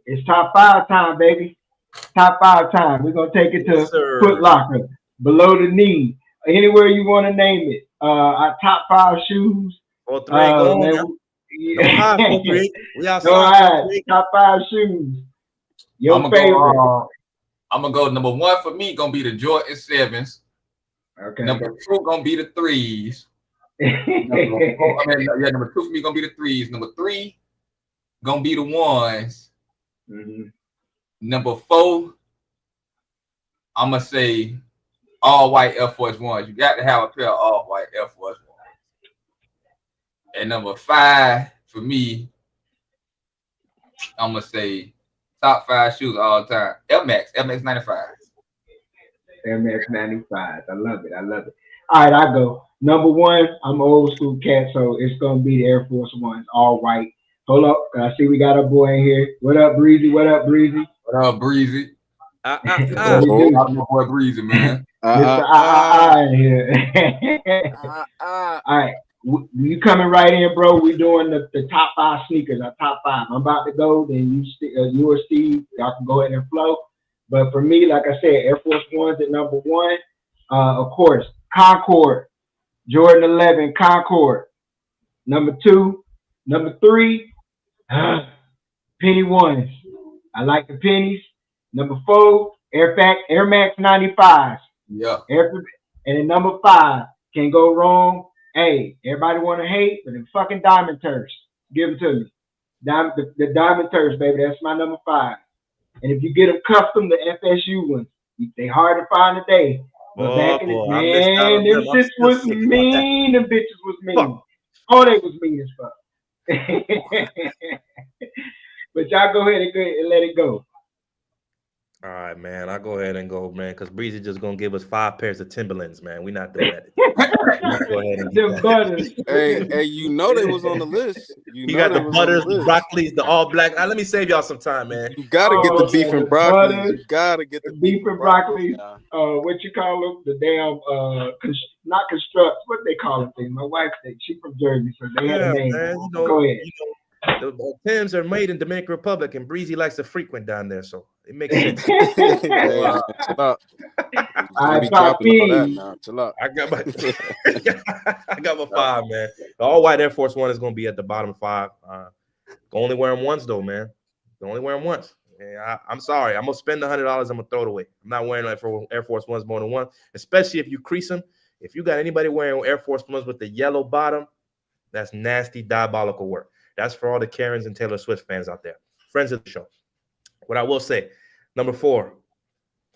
It's top 5 time, baby. Top 5 time. We're gonna take it to Foot Locker, below the knee, anywhere you want to name it. Our top 5 shoes. Top 5 shoes. Your favorite. I'm gonna go number 1 for me. Gonna be the Jordan 7s. Okay. Number 2 gonna be the 3s. Number 2 for me gonna be the 3s. Number 3 gonna be the 1s. Number 4, I'm gonna say all white Air Force 1s. You got to have a pair of all white Air Force 1s. And number 5 for me, I'm gonna say top 5 shoes all the time. Air Max 95. Air Max 95. I love it. All right, I go. Number 1, I'm an old school cat, so it's gonna be the Air Force 1s, all white. Hold up. I see we got a boy in here. What up, Breezy? What up, Breezy? What up, Breezy? My boy Breezy, man. Mr. in here. All right. You coming right in, bro. We're doing the top 5 sneakers, our top 5. I'm about to go. Then you or Steve, y'all can go ahead and flow. But for me, like I said, Air Force 1s at number 1. Of course, Concord. Jordan 11, Concord. Number 2. Number 3, penny ones. I like the pennies. Number 4, Air Max 95s. Yeah. And then number 5, can't go wrong. Hey, everybody want to hate, but the fucking Diamond Turfs. Give them to me. The Diamond Turfs, baby. That's my number 5. And if you get them custom, the FSU ones, they hard to find today. But back in the man, them shits was mean. Them bitches was mean. Fuck. Oh, they was mean as fuck. But y'all go ahead and let it go. All right, man. I'll go ahead and go, man, because Breezy just gonna give us 5 pairs of Timberlands, man. We not doing that. Go ahead and them butters. Hey, you know they was on the list. You got the butters, the broccolis, the all black. Let me save y'all some time, man. You gotta get the beef and broccoli. You gotta get the beef and broccoli. What you call them? The damn not construct. What they call them? Thing. My wife said she from Jersey, so they had a name. Man, go ahead. The Timbs are made in Dominican Republic, and Breezy likes to frequent down there, so it makes sense. I got my 5, man. The all white Air Force One is going to be at the bottom 5. Only wear them once, though, man. Only wear them once. Yeah, I'm sorry. I'm gonna spend $100. I'm gonna throw it away. I'm not wearing Air Force Ones more than one, especially if you crease them. If you got anybody wearing Air Force Ones with the yellow bottom, that's nasty, diabolical work. That's for all the Karens and Taylor Swift fans out there, friends of the show. What I will say, number 4,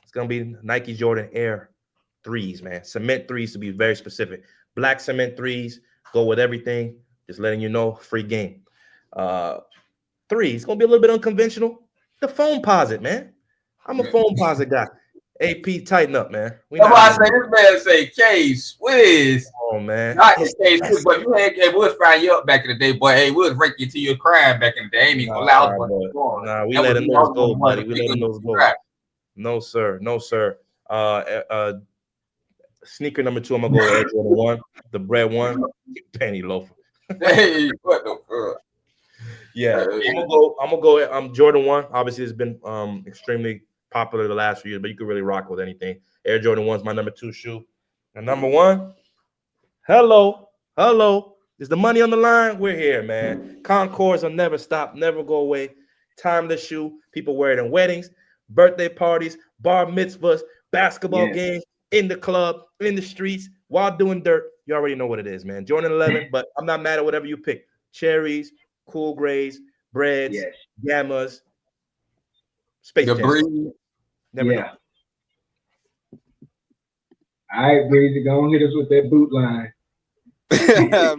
it's going to be Nike Jordan Air 3s, man. Cement 3s to be very specific. Black cement 3s, go with everything. Just letting you know, free game. 3, it's going to be a little bit unconventional. The foam posit, man. I'm a foam posit guy. AP, tighten up, man. That's why I say this man say K-Swiss. Oh, man. Not his K-Swiss, but you had K-Woods frying you up back in the day, boy. Hey, Woods break you till you're crying back in the day. Ain't even allowed. Nah, we let him know go, buddy. We let him know go. No, sir. No, sir. Sneaker number 2, I'm going to go Air Jordan 1. The bread 1, penny loafer. Hey, what the fuck? Yeah, I'm gonna go. Jordan 1. Obviously, it's been extremely popular the last few years, but you can really rock with anything. Air Jordan 1 is my number 2 shoe. And number 1, hello. Is the money on the line? We're here, man. Concords will never stop, never go away. Timeless shoe. People wear it in weddings, birthday parties, bar mitzvahs, basketball games, in the club, in the streets, while doing dirt. You already know what it is, man. Jordan 11, but I'm not mad at whatever you pick. Cherries, cool grays, breads, gammas, space jam. Never know. All right, Breezy, go and hit us with that boot line.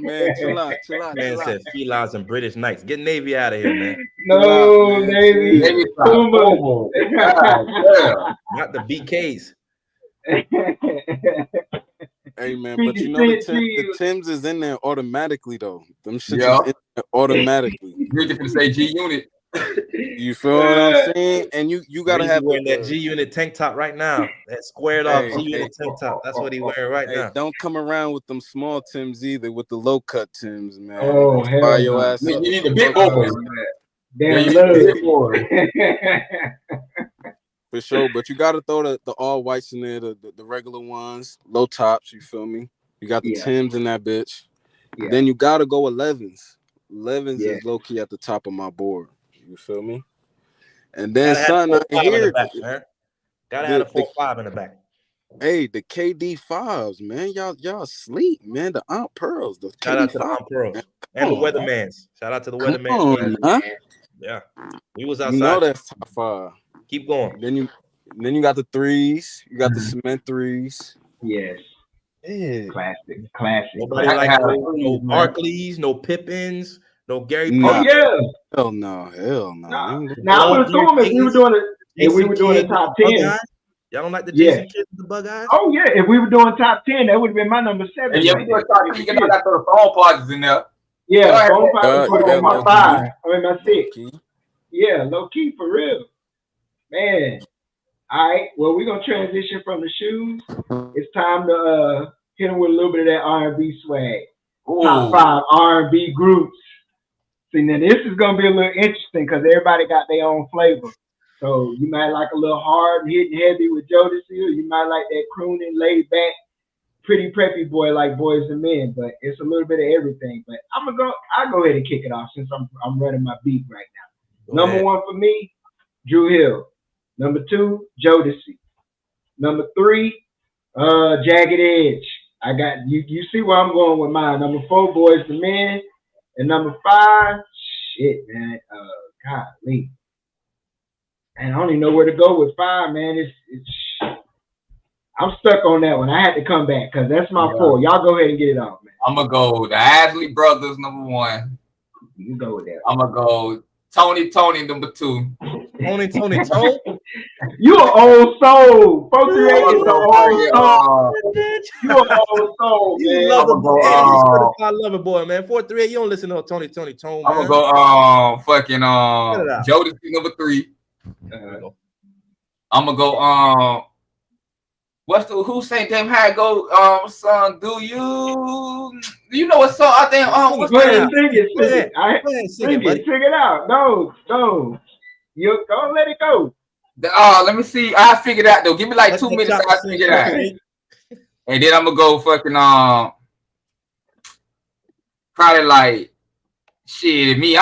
Man, chill out. Man says felines and British Knights. Get Navy out of here, man. No, Navy. Not the BKs. Hey, man, but you know the Timbs is in there automatically, though. Them shit is in there automatically. You're going to say G-Unit. You feel what I'm saying? And you gotta have wearing that G-Unit tank top right now. That squared off G-Unit tank top. That's what he's wearing right now. Don't come around with them small Timbs either, with the low cut Timbs, man. Oh, hell your ass you up. need the big boys. For sure, but you gotta throw the all whites in there, the regular ones, low tops. You feel me? You got the Timbs in that bitch. Then you gotta go 11s. 11s is low key at the top of my board. You feel me? And then son, I hear gotta have a 4-5 in the back. Hey, the KD 5s, man. Y'all sleep, man. The Aunt Pearls. The Shout out to the Aunt Pearls and the Weathermans. Shout out to the Weatherman. Yeah, we was outside. You know that's top 5. Keep going. Then you got the 3s. You got the cement 3s. Yes. Yeah. Classic. Nobody like no Barclays, no Pippins, no Gary. Oh yeah. Hell no. Now I would assume if we were doing the top 10. Y'all don't like the Jason Kidd with the bug eyes? Oh yeah, if we were doing top 10, that would have been my number 7. And we got the phone parties in there. Yeah, phone parties would have been my 5. My 6. Yeah, low key for real. Man. All right, well, we're gonna transition from the shoes. It's time to hit them with a little bit of that R&B swag. Ooh. Top 5 R&B groups. See, now this is gonna be a little interesting because everybody got their own flavor. So you might like a little hard and hitting heavy with Jodeci, or you might like that crooning, laid back, pretty preppy boy like Boys and Men, but it's a little bit of everything. But I'll go ahead and kick it off since I'm running my beat right now. Number 1 for me, Drew Hill. Number 2, Jodeci. Number 3, Jagged Edge. I got you see where I'm going with mine. Number 4, Boys and Men. And number 5, shit, man. Golly. And I don't even know where to go with 5, man. I'm stuck on that one. I had to come back because that's my 4. Y'all go ahead and get it off, man. I'm gonna go the Isley Brothers, number 1. You go with that. I'm gonna go Tony, number 2. Tony. You an old soul. 438 is an old soul. You an old soul, man. You love him, man. I love it, boy, man. 438, you don't listen to Tony, man. I'm gonna go Jodeci, number 3. I'm gonna go who sang damn how it go son do you know what song I think go ahead sing it out. No you go let it go. Let me see. I figured out though. Give me like 2 minutes. I figure it out. And then I'm gonna go fucking probably like shit. Me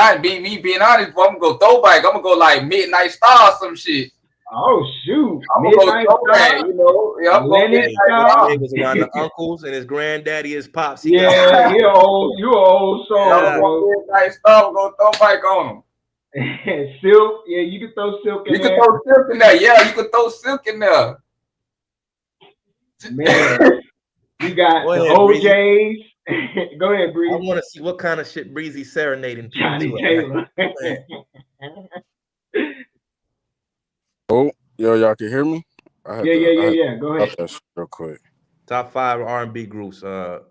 being honest, I'm gonna go throwback. I'm gonna go like Midnight Star or some shit. Oh shoot! I'm gonna go throwback, you know. Yeah, I'm going He was around the uncles and his granddaddy, his pops. You old soul. Midnight Star, I'm gonna throw back on him. Silk, yeah, you can throw Silk in there. You can throw Silk in there, yeah. You can throw Silk in there. Man, you got the OJs. Go ahead, Breezy. I want to see what kind of shit Breezy serenading Johnny Taylor. Oh, y'all can hear me? Yeah. Go ahead. Okay, real quick. Top 5 R&B groups for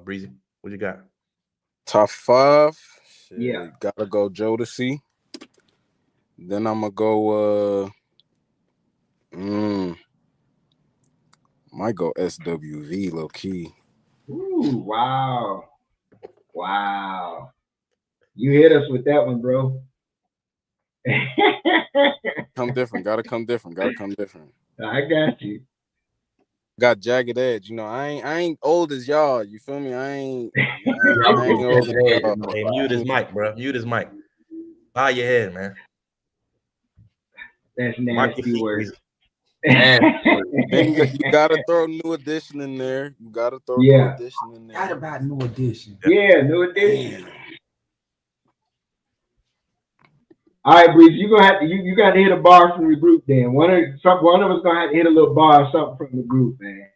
Breezy. What you got? Top 5. Shit, yeah. Gotta go Jodeci. Then I'm gonna go might go SWV low key. Ooh, wow. You hit us with that one, bro. Gotta come different. I got you. Got Jagged Edge. You know, I ain't old as y'all. You feel me? I ain't old as y'all. Hey, mute his mic, bro. Mute his mic. Bow your head, man. That's nasty words. You gotta throw New Edition in there. New Edition in there. Got about New Edition. Yeah, New Edition. All right, Breeze, you gonna have to you got to hit a bar from the group. Then one of us gonna have to hit a little bar or something from the group, man.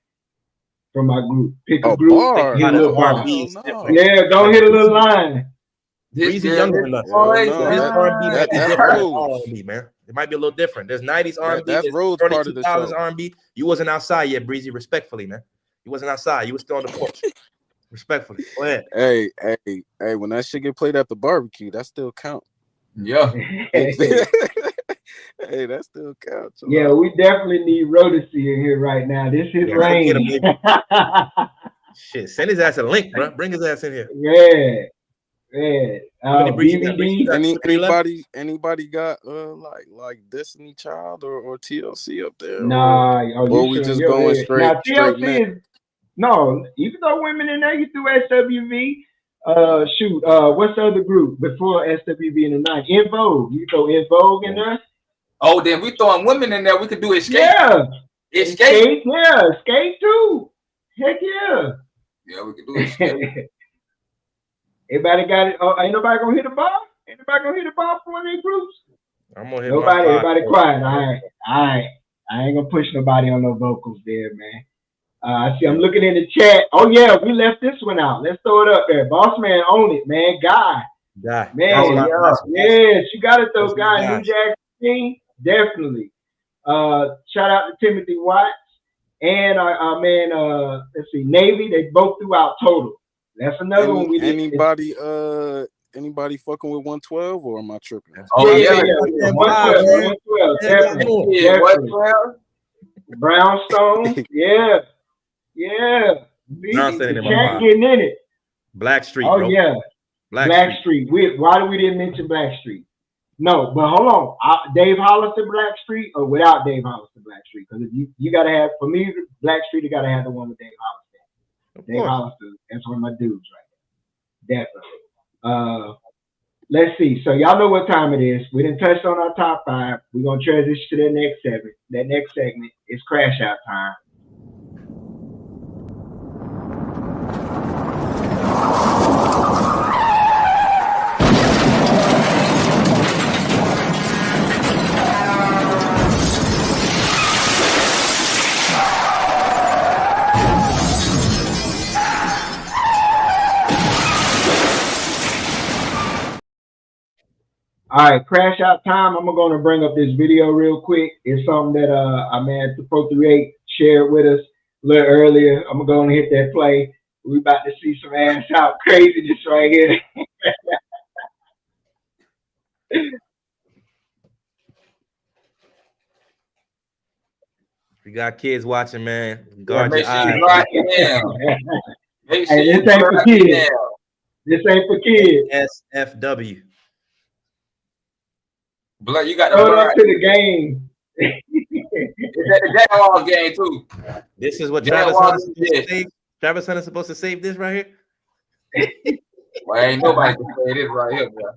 From my group, pick a group, bar. Hit a little bar. Yeah, go hit a little line. Breezy younger than us. R&B R&B, man. It might be a little different. There's 90s R&B. That's Rhodes part of the show. R&B. You wasn't outside yet, Breezy. Respectfully, man. You wasn't outside. You was still on the porch. Respectfully. Go ahead. Hey. When that shit get played at the barbecue, that still count. Yeah. Hey, that still counts. Yeah, we definitely need Rhodes in here right now. This is range. Shit, send his ass a link, bro. Bring his ass in here. Yeah. Anybody got like Destiny Child or TLC up there? Nah, or we just going straight. Now TLC is no. You can throw women in there. You threw SWV. What's the other group before SWV in the night? In Vogue. You throw In Vogue in there. Oh, then we throwing women in there. We could do Escape. Yeah, Escape. Yeah, Escape too. Heck yeah. Yeah, we could do Escape. Everybody got it. Ain't nobody gonna hit the bar? Ain't nobody gonna hit the bar for one of these groups? I'm gonna hit nobody. Everybody quiet. All right. I ain't gonna push nobody on no vocals there, man. I see. I'm looking in the chat. Oh yeah, we left this one out. Let's throw it up there. Boss man, own it, man. Guy. Man, yes, you gotta throw Guy. New Jack team, definitely. Shout out to Timothy Watts and our man. Let's see, Navy. They both threw out total. That's another one we did. Anybody fucking with 112 or am I tripping? Oh yeah. 112, definitely. Brownstone, yeah. Chat getting in it. Blackstreet. Oh bro. yeah, Blackstreet. Why do we didn't mention Blackstreet? No, but hold on. Dave Hollister Blackstreet or without Dave Hollister Blackstreet? Because you gotta have, for me, Blackstreet, you gotta have the one with Dave Hollister. Dave Hollister, that's one of my dudes right there. Definitely. Let's see. So y'all know what time it is. We didn't touch on our top 5. We're gonna transition to that next segment. That next segment is crash out time. All right, crash out time. I'm going to bring up this video real quick. It's something that our man 438 shared with us a little earlier. I'm going to hit that play. We about to see some ass out craziness right here. We got kids watching, man. Guard your eyes. Hey, this ain't for kids. This ain't for kids. SFW. Blood, you got to throw it up to the game. The Jaguars game too. This is what Travis Hunter's supposed to save. Travis Hunter's supposed to save this right here. Well, ain't nobody can say this right here, bro.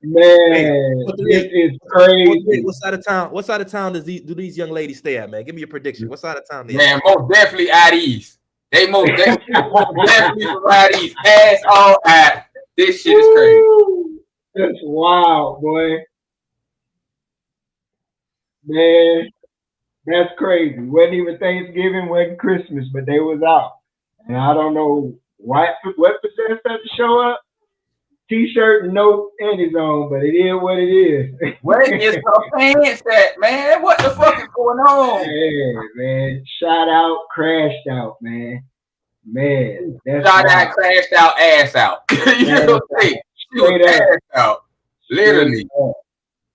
Man, this is crazy. What side of town? What side of town do these young ladies stay at, man? Give me your prediction. What side of town? Man, most definitely at east. They most definitely from at east. Ass all at. This shit is crazy. That's wild, boy. Man, that's crazy. Wasn't even Thanksgiving, wasn't Christmas, but they was out. And I don't know what possessed that to show up. T-shirt and no panties on, but it is what it is. Where is the pants at, man? What the fuck is going on? Yeah, man. Shot out, crashed out, man. Man, that's shot out, crashed out, ass out. You know what I'm saying? Straight ass out. Literally.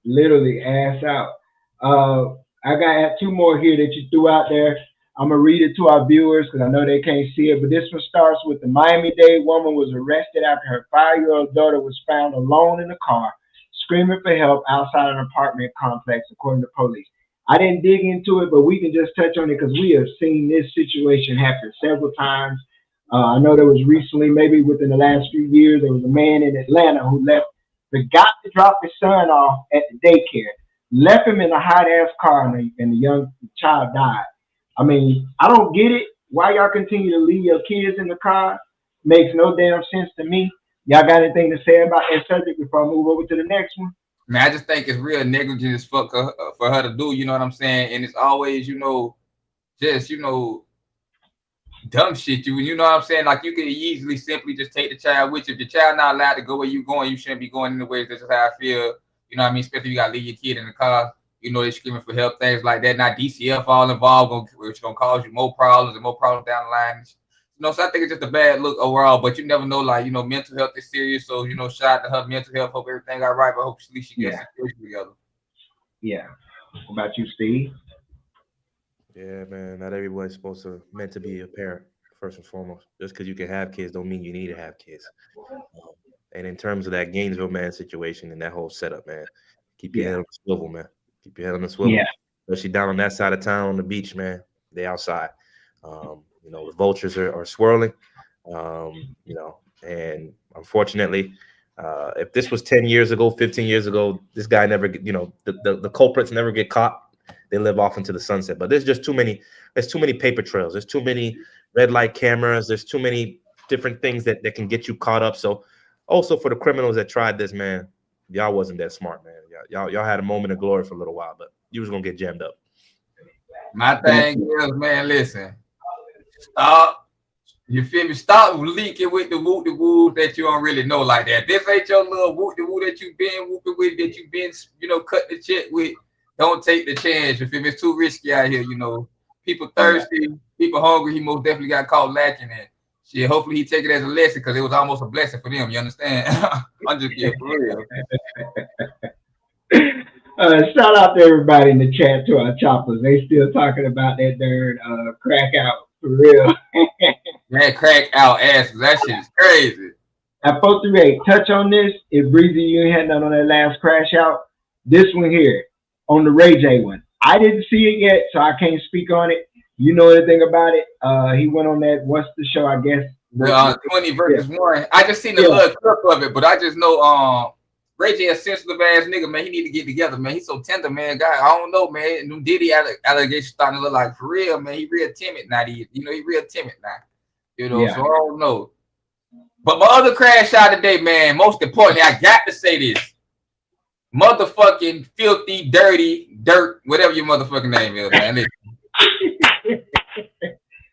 Literally ass out. I got 2 more here that you threw out there. I'm going to read it to our viewers because I know they can't see it. But this one starts with the Miami-Dade woman was arrested after her 5-year-old daughter was found alone in the car, screaming for help outside an apartment complex, according to police. I didn't dig into it, but we can just touch on it because we have seen this situation happen several times. I know there was recently, maybe within the last few years, there was a man in Atlanta who forgot to drop his son off at the daycare, left him in a hot-ass car, and the young child died. I mean, I don't get it. Why y'all continue to leave your kids in the car? Makes no damn sense to me. Y'all got anything to say about that subject before I move over to the next one? Man, I just think it's real negligent as fuck for her to do, you know what I'm saying? And it's always, just, dumb shit. You know what I'm saying? Like, you could easily simply just take the child with you. If the child not allowed to go where you going, you shouldn't be going anyways. That's just how I feel. You know what I mean? Especially if you got to leave your kid in the car. They're screaming for help, things like that. Not DCF all involved, which is going to cause you more problems down the line. So I think it's just a bad look overall, but you never know, mental health is serious. So, shout out to her mental health. Hope everything all right, but hope she gets situation together. Yeah. What about you, Steve? Yeah, man. Not everybody's meant to be a parent, first and foremost. Just because you can have kids don't mean you need to have kids. And in terms of that Gainesville, man, situation and that whole setup, man, keep your head on the swivel, man. Keep your head on the swivel. Yeah. Especially down on that side of town on the beach, man. They outside. The vultures are swirling. And unfortunately, if this was 10 years ago, 15 years ago, this guy never, the culprits never get caught. They live off into the sunset. But there's just too many paper trails. There's too many red light cameras. There's too many different things that can get you caught up. So also for the criminals that tried this, man, y'all wasn't that smart, man. Y'all had a moment of glory for a little while, but you was gonna get jammed up. My thing is, man, listen. Stop. You feel me? Stop leaking with the whoop that you don't really know like that. This ain't your little whoop that you've been whooping with, that you've been, cut the check with. Don't take the chance. You feel me? It's too risky out here, People thirsty, people hungry. He most definitely got caught lacking in. Shit, hopefully he take it as a lesson because it was almost a blessing for them. You understand? I'm just being for real. Shout out to everybody in the chat, to our choppers. They still talking about that darn crack out for real. Man, crack out asses. That shit is crazy. At 438, touch on this. If Breezy, you ain't had none on that last crash out, this one here on the Ray J one. I didn't see it yet, so I can't speak on it. You know anything about it? He went on that. What's the show? I guess the 20 versus 1. I just seen the little clip of it, but I just know Ray J a sensitive ass nigga, man. He need to get together, man. He's so tender, man. Guy, I don't know, man. New Diddy allegations starting to look like for real, man. He real timid now. He real timid now. You know, so I don't know. But my other crash out today, man. Most importantly, I got to say this. Motherfucking filthy, dirty, dirt, whatever your motherfucking name is, man.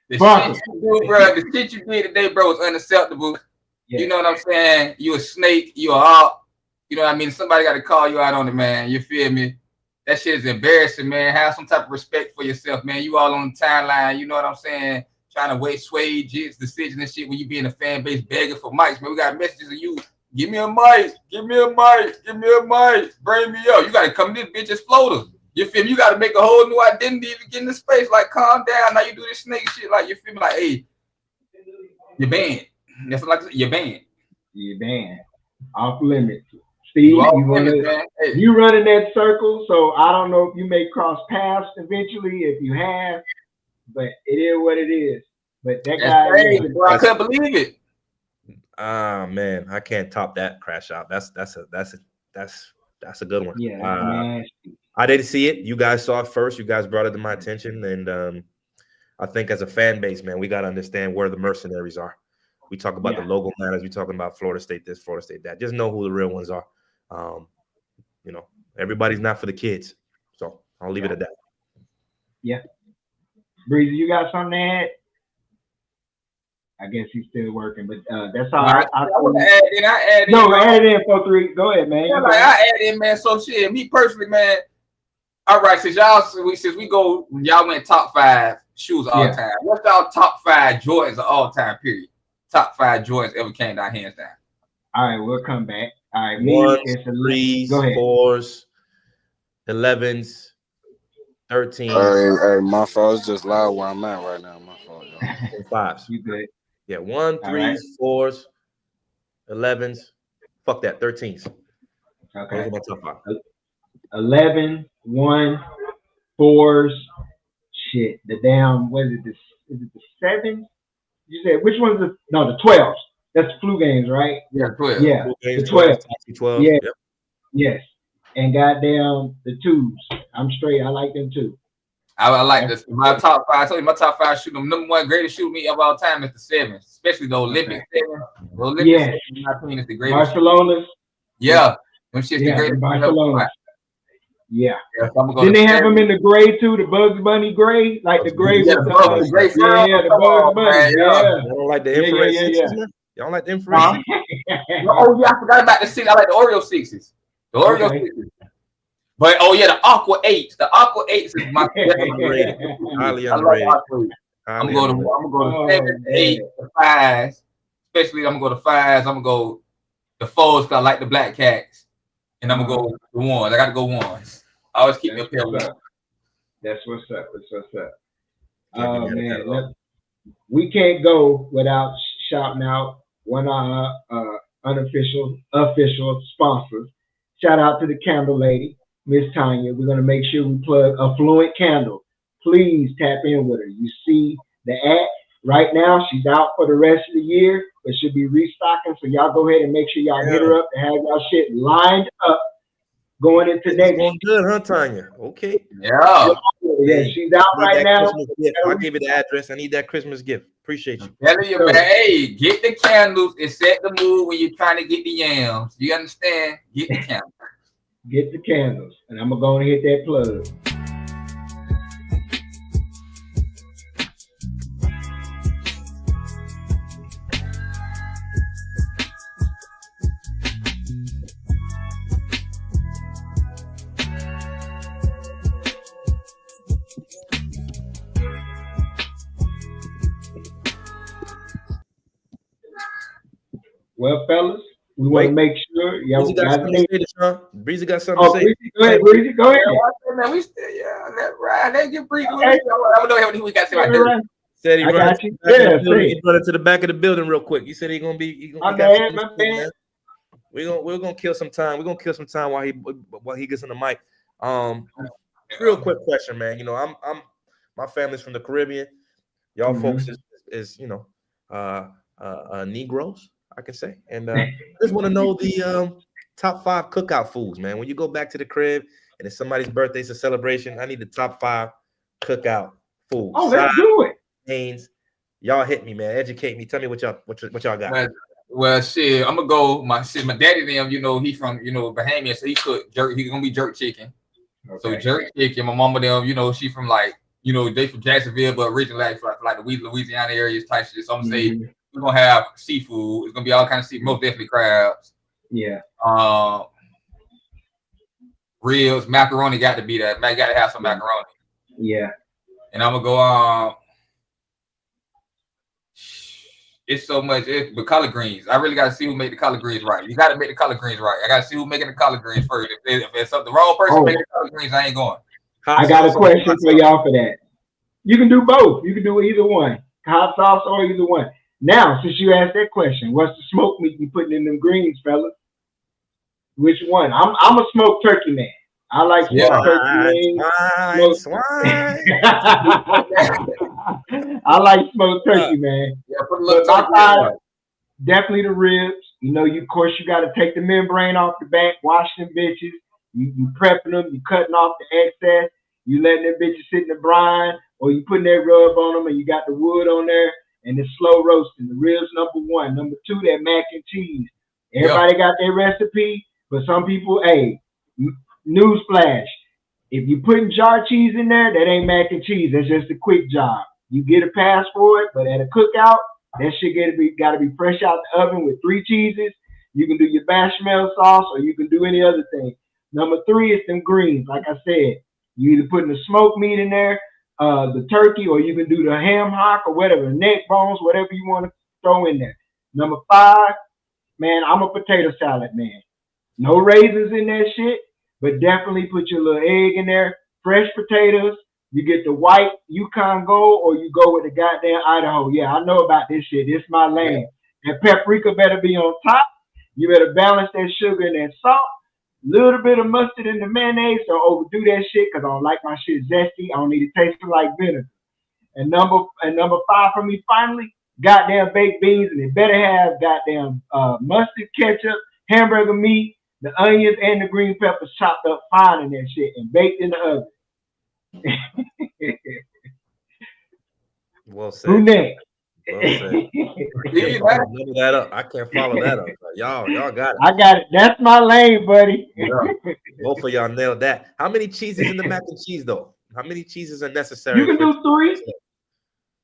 The shit you do, bro. The shit you did today, bro, was unacceptable. Yeah. You know what I'm saying? You a snake. You a hawk. You know what I mean? Somebody got to call you out on it, man. You feel me? That shit is embarrassing, man. Have some type of respect for yourself, man. You all on the timeline. You know what I'm saying? Trying to sway Jit's decision and shit when you be in the fan base begging for mics, man. We got messages of you. Give me a mic. Give me a mic. Give me a mic. Bring me up. You got to come to this bitch as floaters. You feel me? You got to make a whole new identity to get in the space. Like, calm down. Now you do this snake shit. Like, you feel me? Like, hey, you're banned. That's like you're banned. You're banned. Off limits. Steve, you running that circle, so I don't know if you may cross paths eventually. If you have, but it is what it is. But that guy, crazy, bro. I couldn't believe it. Man, I can't top that crash out. That's a good one. Yeah, I didn't see it. You guys saw it first. You guys brought it to my attention, and I think as a fan base, man, we got to understand where the mercenaries are. We talk about the logo matters. We talking about Florida State this, Florida State that. Just know who the real ones are. You know, everybody's not for the kids. So I'll leave it at that. Yeah. Breezy, you got something to add? I guess he's still working, but that's all. I add it in 4-3. Go ahead, man. Yeah, like I add in, man. So shit, me personally, man. All right, since we go, y'all went top 5 shoes all time. What's y'all top 5 Jordans of all time? Period. Top 5 Jordans ever came down hands down. All right, we'll come back. All right, 1s, 3s, 4s, 11s, 13s. Hey, my fault. It's just loud where I'm at right now. My fault, y'all. 5s. You good? Yeah, 1, 3s, 4s, 11s. Fuck that, 13s. Okay. Those are my top 5. 11, 1, 4s. Shit, the damn. What is it? Is it the 7s? You said which one's the 12s? That's the flu games, right? Yeah, 12. Yeah, games, the 12. 12. Yeah. Yep. Yes. And goddamn the 2s. I'm straight. I like them too. I like this. My top 5. I told you my top 5 shoot them. Number 1 greatest shoot me of all time is the 7s, especially the Olympic 7. The Olympic 7, in my opinion, is the greatest. Barcelona's. Yeah, them shit's the greatest. Barcelona. Yeah. So Didn't they have them in the gray too? The Bugs Bunny gray, like the gray with the gray. The Bugs Bunny. Yeah. You don't like the infrared 6s, man? You don't like the infrared 6s? Oh yeah, I forgot about the 6s. I like the Oreo 6s. The Oreo 6s. But the Aqua 8s. The Aqua 8s is my underrated. Highly underrated. I'm gonna go to 7, 8, 5s. Especially I'm gonna go to 5s. I'm gonna go the 4s because I like the black cats. And I'm gonna go the 1s. I gotta go 1s. I always keep me a pair of 1s. That's what's up. That's what's up. Oh man, we can't go without shouting out one of our official sponsors. Shout out to the candle lady, Miss Tanya. We're gonna make sure we plug Affluent Candle. Please tap in with her. You see the ad right now. She's out for the rest of the year, but she'll be restocking. So y'all go ahead and make sure y'all hit her up and have y'all shit lined up going into next year. Good, huh, Tanya? Okay. Yeah. Yeah, she's out right now. I'll give you the address. I need that Christmas gift. Appreciate you. Telling you, man, hey, get the candles and set the mood when you're trying to get the yams. You understand? Get the candles. Get the candles. And I'm going to go and hit that plug. Well, fellas, we want to make sure y'all got Breezy got something to say. Go ahead, Breezy. Go ahead. Man, we still, let's ride. Let's get Breezy. I don't know what we got to say about this. Said he I run got you. Yeah, he run into the back of the building real quick. He said he gonna be. He my got man, my man. We're gonna kill some time. We're gonna kill some time while he gets in the mic. Real quick question, man. You know, I'm my family's from the Caribbean. Y'all folks is you know Negroes, I can say, and I just want to know the top 5 cookout foods, man. When you go back to the crib and it's somebody's birthday, it's a celebration. I need the top 5 cookout foods. Oh, let's do it. Names. Y'all hit me, man. Educate me. Tell me what y'all got. Well, shit, I'm gonna go. My daddy, them, you know, he from Bahamian, so he cook jerk. He's gonna be jerk chicken. Okay. So jerk chicken. My mama, them, you know, she from like, you know, they from Jacksonville, but originally like the Louisiana areas type shit. So I'm gonna say we're gonna have seafood. It's gonna be all kinds of seafood. Most definitely crabs. Yeah. Ribs, macaroni got to be that. Man, got to have some macaroni. Yeah. And I'm gonna go. It's so much. But collard greens. I really got to see who made the collard greens right. You got to make the collard greens right. I got to see who making the collard greens first. If it's the wrong person making the collard greens, I ain't going. I got a question for y'all for that. You can do both. You can do either one. Hot sauce or either one. Now, since you asked that question, what's the smoked meat you putting in them greens, fellas? Which one? I'm a smoked turkey man. I like smoked turkey. I like smoked turkey, man. Yeah, put a little turkey definitely the ribs. You know, of course, you got to take the membrane off the back, wash them bitches. You prepping them, you cutting off the excess. You letting them bitches sit in the brine, or you putting that rub on them, and you got the wood on there, and it's slow roasting. The ribs, number 1. Number 2, that mac and cheese. Everybody got their recipe, but some people, hey, newsflash. If you putting jar cheese in there, that ain't mac and cheese. That's just a quick job. You get a pass for it, but at a cookout, that shit gotta be fresh out the oven with 3 cheeses. You can do your bechamel sauce, or you can do any other thing. Number 3 is them greens. Like I said, you either putting the smoked meat in there, the turkey, or you can do the ham hock or whatever, neck bones, whatever you want to throw in there. Number 5, man, I'm a potato salad man. No raisins in that shit, but definitely put your little egg in there. Fresh potatoes. You get the white Yukon Gold, or you go with the goddamn Idaho. Yeah, I know about this shit. This is my lane. That paprika better be on top. You better balance that sugar and that salt. Little bit of mustard in the mayonnaise. Don't overdo that shit, because I don't like my shit zesty. I don't need it tasting like vinegar. And number 5 for me, finally, goddamn baked beans, and it better have goddamn mustard, ketchup, hamburger meat, the onions, and the green peppers chopped up fine in that shit and baked in the oven. Well said. Who next? Well said. Follow that up. I can't follow that up. Y'all got it. I got it. That's my lane, buddy. Yeah. Both of y'all nailed that. How many cheeses in the mac and cheese though? How many cheeses are necessary? You can do 3.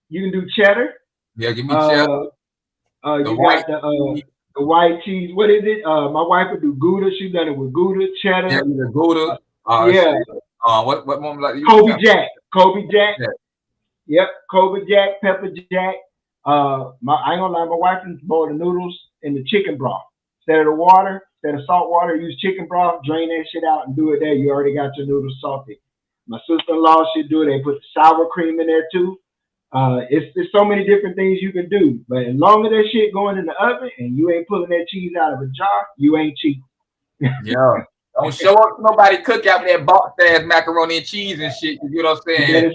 You can do cheddar. Yeah, give me cheddar. You got the white cheese. What is it? My wife would do Gouda. She done it with Gouda, cheddar. Yeah, the Gouda. Yeah. What mom like? Kobe Jack. Yeah. Yep. Kobe Jack, pepper jack. I ain't gonna lie. My wife boiled the noodles in the chicken broth instead of the water. Instead of salt water, use chicken broth. Drain that shit out and do it there. You already got your noodles salty. My sister-in-law should do it. They put the sour cream in there too. It's so many different things you can do, but as long as that shit going in the oven and you ain't pulling that cheese out of a jar, you ain't cheating. Yeah. Don't show up to nobody cookout with that box ass macaroni and cheese and shit. You know what I'm saying?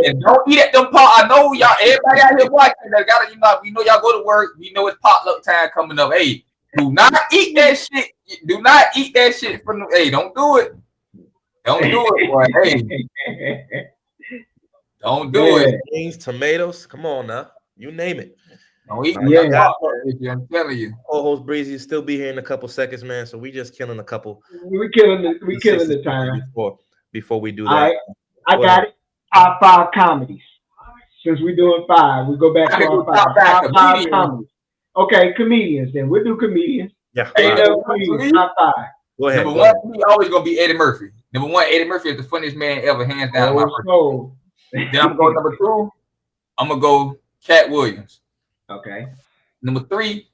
And don't eat at them pot. I know y'all, everybody out here watching that gotta, we know y'all go to work. We know it's potluck time coming up. Hey, do not eat that shit. Do not eat that shit from the, hey, don't do it. Don't do it, boy. Hey. Don't do it. Beans, tomatoes. Come on now. You name it. Don't eat I'm telling you. Co-host Breezy will still be here in a couple seconds, man. So we just killing a couple. We killing the time. Before we do that. All right. I got it. Top 5 comedies. Since we're doing 5, we go back to our 5. Top 5 comedies. Okay, comedians then. We'll do comedians. Yeah. Comedians, top 5. Go ahead. Number 1, always gonna be Eddie Murphy. Number 1, Eddie Murphy is the funniest man ever, hands down. Then I'm gonna go number 2. I'm gonna go Cat Williams. Okay. Number 3,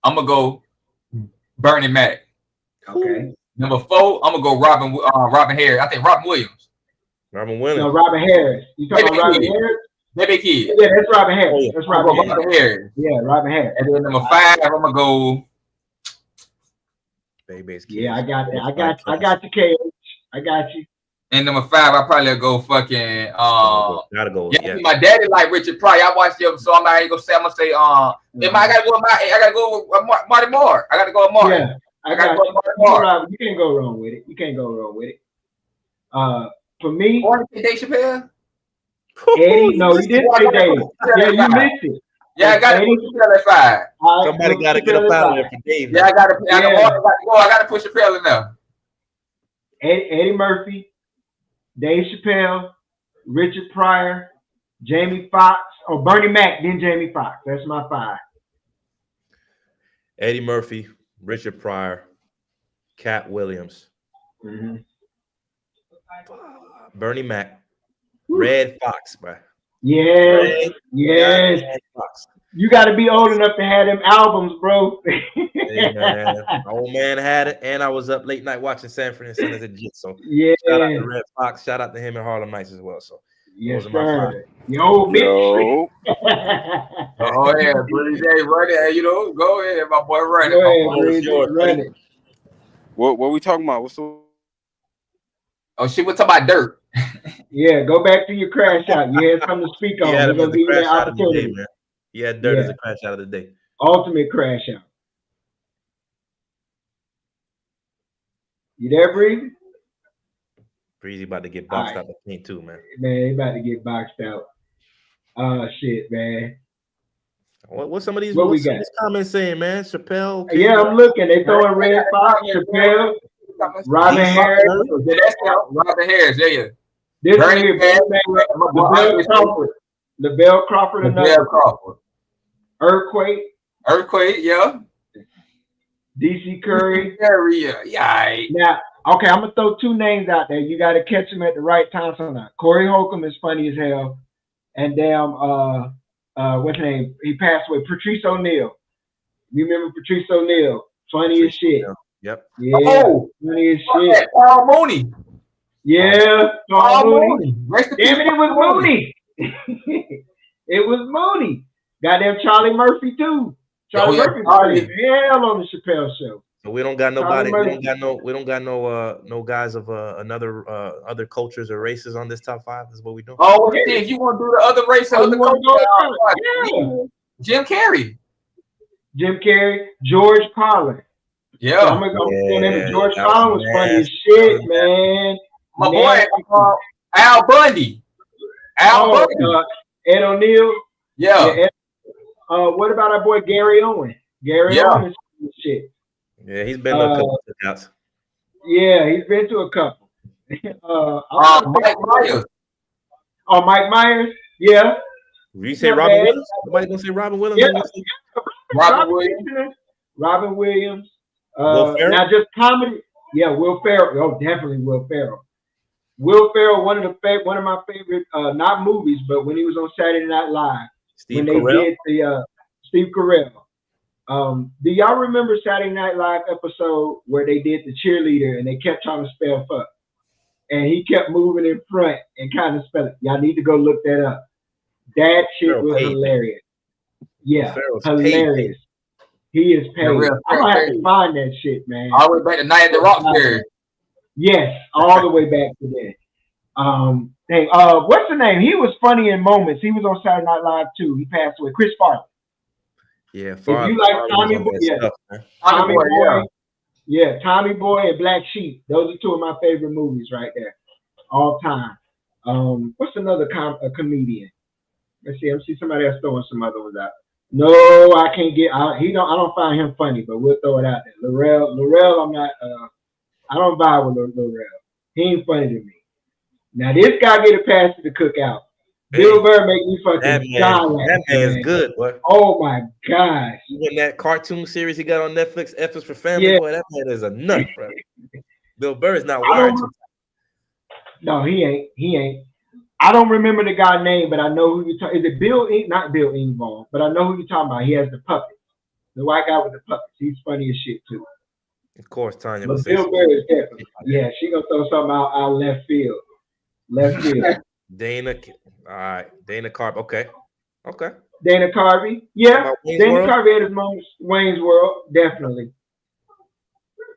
I'm gonna go Bernie Mac. Okay. Number 4, I'm gonna go Robin Harris. I think Robin Williams. Robin Williams. No, Robin Harris. You talking about Robin Harris? Baby Kid. Yeah, that's Robin Harris. That's Robin Harris. Yeah, Robin Harris. And then number 5, I'm gonna go. Baby's Kids. Yeah, I got that. I got you, KH. I got you. And number 5, I probably go fucking. Gotta go. Yeah, my daddy like Richard Pryor. I watched him, so I'm not gonna say. I'm gonna say. If I gotta go with Marty Moore. I gotta go with Marty. Yeah, I gotta go with Marty Moore. You can't go wrong with it. You can't go wrong with it. For me, Dave Chappelle. Eddie, no, you didn't say Dave. Yeah, you missed it. Yeah, I got to put Chappelle at 5. Somebody got to get up out of there for Dave. Yeah, I got to push Chappelle in there. Eddie Murphy, Dave Chappelle, Richard Pryor, Jamie Foxx, or Bernie Mac, then Jamie Foxx. That's my 5. Eddie Murphy, Richard Pryor, Cat Williams, Bernie Mac, Red Fox, bro. Yes, yes. You got to be old enough to have them albums, bro. Hey, man. My old man had it, and I was up late night watching Sanford and Son as a Jit. So yeah, shout out to Red Fox. Shout out to him and Harlem Nights as well. So yes, sir. Yo, bitch. Oh yeah, Breezy, run it. You know, go ahead, my boy, run it. Run it. What we talking about? What's the? Oh shit, we're talking about dirt. Yeah, go back to your crash out. You had something to speak on. We're gonna give you that opportunity. Yeah, dirt is a crash out of the day. Ultimate crash out. You there, Breezy? Breezy about to get boxed out the paint too, man. Man, he about to get boxed out. Oh shit, man. What's some of these? What we got? These comments saying, man? Chappelle. Yeah, I'm looking. They throwing Red Fox, Chappelle, Robin Harris. Robin Harris, yeah. This one here, LaBelle Crawford, another. Earthquake, yeah. DC Curry. Yeah. Now, okay, I'm gonna throw 2 names out there. You got to catch them at the right time. Sometimes. Corey Holcomb is funny as hell, and damn, what's his name? He passed away. Patrice O'Neal. You remember Patrice O'Neal? Funny as shit. Yep. Yeah. Funny as shit. Paul Mooney. Yeah. Paul Mooney. Damn it, it was Mooney. It was Mooney. Goddamn Charlie Murphy too. Charlie Murphy played hell on the Chappelle show. So we don't got nobody. We don't got no guys of other cultures or races on this top 5. Is what we do. Oh, if you want to do the other race, other cultures, Jim Carrey. Jim Carrey, George Carlin. Yeah, I'm gonna go George Carlin was funny as shit, man. My boy, Al Bundy. Bundy. Ed O'Neill. Yeah. What about our boy Gary Owen? Gary Owen is shit. Yeah, he's been to a couple of cookouts. Yeah, he's been to a couple. Mike Myers. Oh, Mike Myers. Yeah. You say Robin Williams? Nobody gonna say Robin Williams? Yeah. Robin Williams. Now just comedy. Yeah, Will Ferrell. Oh, definitely Will Ferrell. Will Ferrell, one of my favorite, not movies, but when he was on Saturday Night Live, Steve Carell. Do y'all remember Saturday Night Live episode where they did the cheerleader and they kept trying to spell fuck, and he kept moving in front and kind of spell it? Y'all need to go look that up. That shit was hilarious. Yeah, hilarious. He is paid. I'm gonna have to find that shit, man. All the way back to Night at the Roxbury. Yes, all the way back to that. What's the name? He was funny in moments. He was on Saturday Night Live too. He passed away. Chris Farley. Yeah, Farley. If you like Tommy Boy, Tommy Boy and Black Sheep. Those are 2 of my favorite movies right there, all time. What's another comedian? Let's see somebody else throwing some other ones out. No, I can't get. I don't find him funny, but we'll throw it out there. Lorel, I'm not. I don't vibe with Lorel. He ain't funny to me. Now this guy get a pass to the Cookout. Bill Burr make me fucking die. That man's good, boy. Oh my gosh! Even that cartoon series he got on Netflix, F is for Family, boy, that man is a nut, bro. Bill Burr is not wired. No, he ain't. I don't remember the guy's name, but I know who you're talking. Is it Bill? Not Bill Engvall, but I know who you're talking about. He has the puppets. The white guy with the puppets. He's funny as shit too. Of course, Tanya. But Bill Burr is definitely. Yeah, she gonna throw something out left field. Dana. All right, Dana Carp. Okay. Dana Carvey. Yeah, Dana World? Carvey had his moments. Wayne's World, definitely.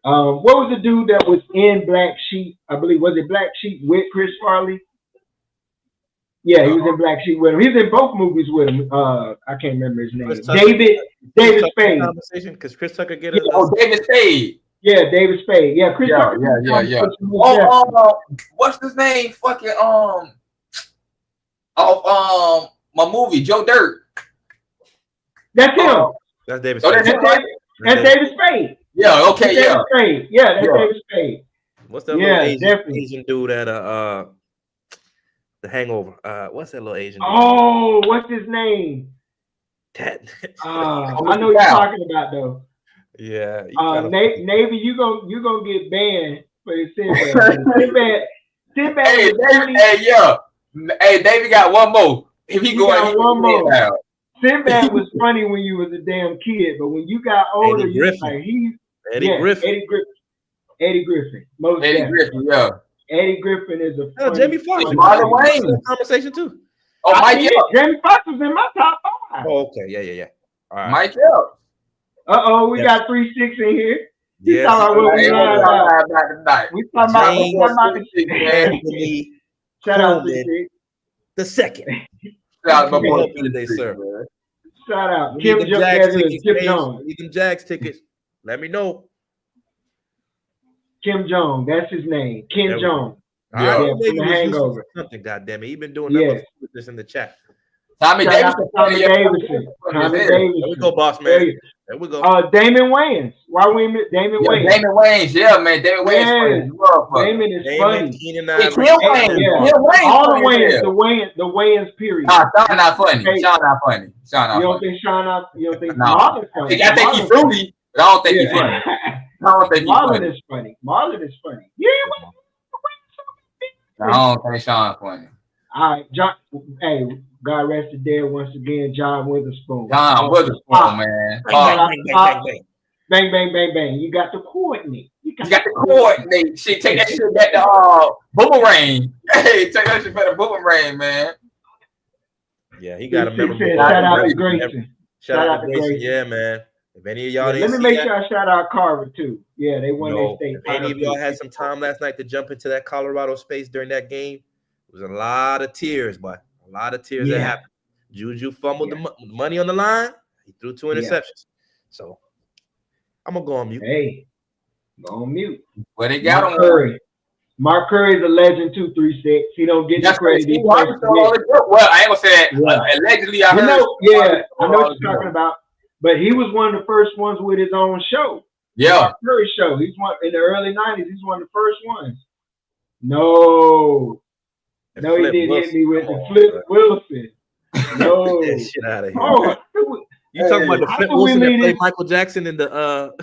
What was the dude that was in Black Sheep? I believe was it Black Sheep with Chris Farley? Yeah, he was in Black Sheep with him. He was in both movies with him. I can't remember his name. David Spade. Because Chris Tucker get it. Oh, David Spade. Yeah, David Spade. Yeah, Chris Tucker. Yeah. What's his name? Fucking my movie Joe Dirt. That's him. That's David Spade. That's David Spade. Yeah. Okay. That's David Spade. Yeah, that's David Spade. What's that little Asian dude at The Hangover? What's that little Asian dude? Oh, what's his name? I know what you're talking about though. Yeah. Navy, you gonna get banned for the Sinbad. Sinbad. Hey, David got one more. If he got one more. Sinbad was funny when you was a damn kid, but when you got older, you was like Eddie Griffin. Eddie Griffin. Eddie Griffin is a funny. Jamie Foxx. Conversation too. Oh, Mike Epps. Jamie Foxx was in my top 5. Oh, okay. Yeah. All right. Mike Epps. We got 3-6 in here. Yeah. We talking about Anthony Shout out the second. Shout out my boy today, sir. Shout out. Kim Jones. Need them Jags tickets. Let me know. Kim Jones, that's his name. Kim Jones. Yeah, from The Hangover. Something, goddamn it. He been doing nothing with this in the chat. Tommy Davidson. There we go, boss man. There we go. Damon Wayans. Why we Damon Wayans? Damon Wayans, man. Damon Wayans. Damon is funny. All the Wayans, the Wayans period. Nah, Sean not funny. Sean not funny. You don't think Sean not? You don't think Marlon's funny? I think he's fruity, but I don't think he's funny. Marlon is funny. Marlon is funny. Yeah. I don't think Sean funny. All right, John. Hey, God rest his dead once again, John Witherspoon. Man. Bang, bang, bang, bang. You got the coordinate. You got the coordinate. Shit, take that shit back to Boomerang. Hey, take that shit back to Boomerang, man. Yeah, he got a memorable. Shout out to Grayson. Shout out to Grayson. Yeah, man. If any of y'all let me make sure I shout out Carver too. Yeah, they won their state. If any of y'all had some time last night to jump into that Colorado space during that game, it was a lot of tears, boy. A lot of tears that happened. Juju fumbled the money on the line. He threw 2 interceptions. So I'm gonna go on mute. Hey, go on mute. But they got Mark Curry. Mark Curry is a legend too. 3-6. He don't get the credit. Well, I ain't gonna say that. Allegedly, I heard. I know what you're talking about. But he was one of the first ones with his own show. Yeah. Mark Curry show. He's one in the early 90s. He's one of the first ones. No, he didn't hit me with the Flip Wilson. No. Get that shit out of here. You talking about the Flip Wilson that played Michael Jackson in the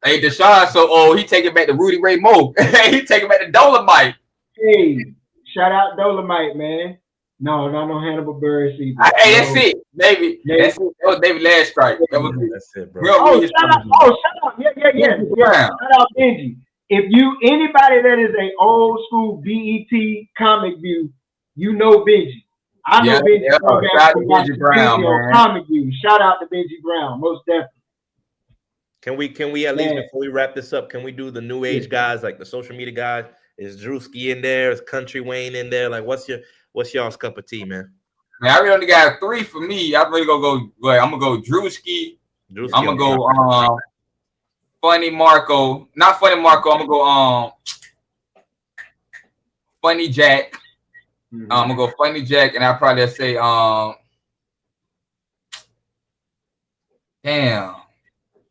Hey, Deshaun, so he taking back the Rudy Ray Moore. He taking back the Dolomite. Hey, shout out Dolomite, man. No, not Hannibal Buress either. Hey, that's it, David. That's it. That was David last strike. That's it, bro. Shout out. Yeah. Shout out Benji. If anybody that is a old school BET Comic View, you know Benji. I know Benji. Shout out to Benji Brown, man. Comic View. Shout out to Benji Brown, most definitely. Can we at least before we wrap this up, can we do the new age guys, like the social media guys? Is Drewski in there? Is Country Wayne in there? Like, what's y'all's cup of tea, man? Man, I really only got 3 for me. I'm really gonna go. Like, I'm gonna go Drewski. I'm gonna go Funny Marco. Not Funny Marco. I'm gonna go Funny Jack. I'm gonna go Funny Jack, and I'll probably say damn,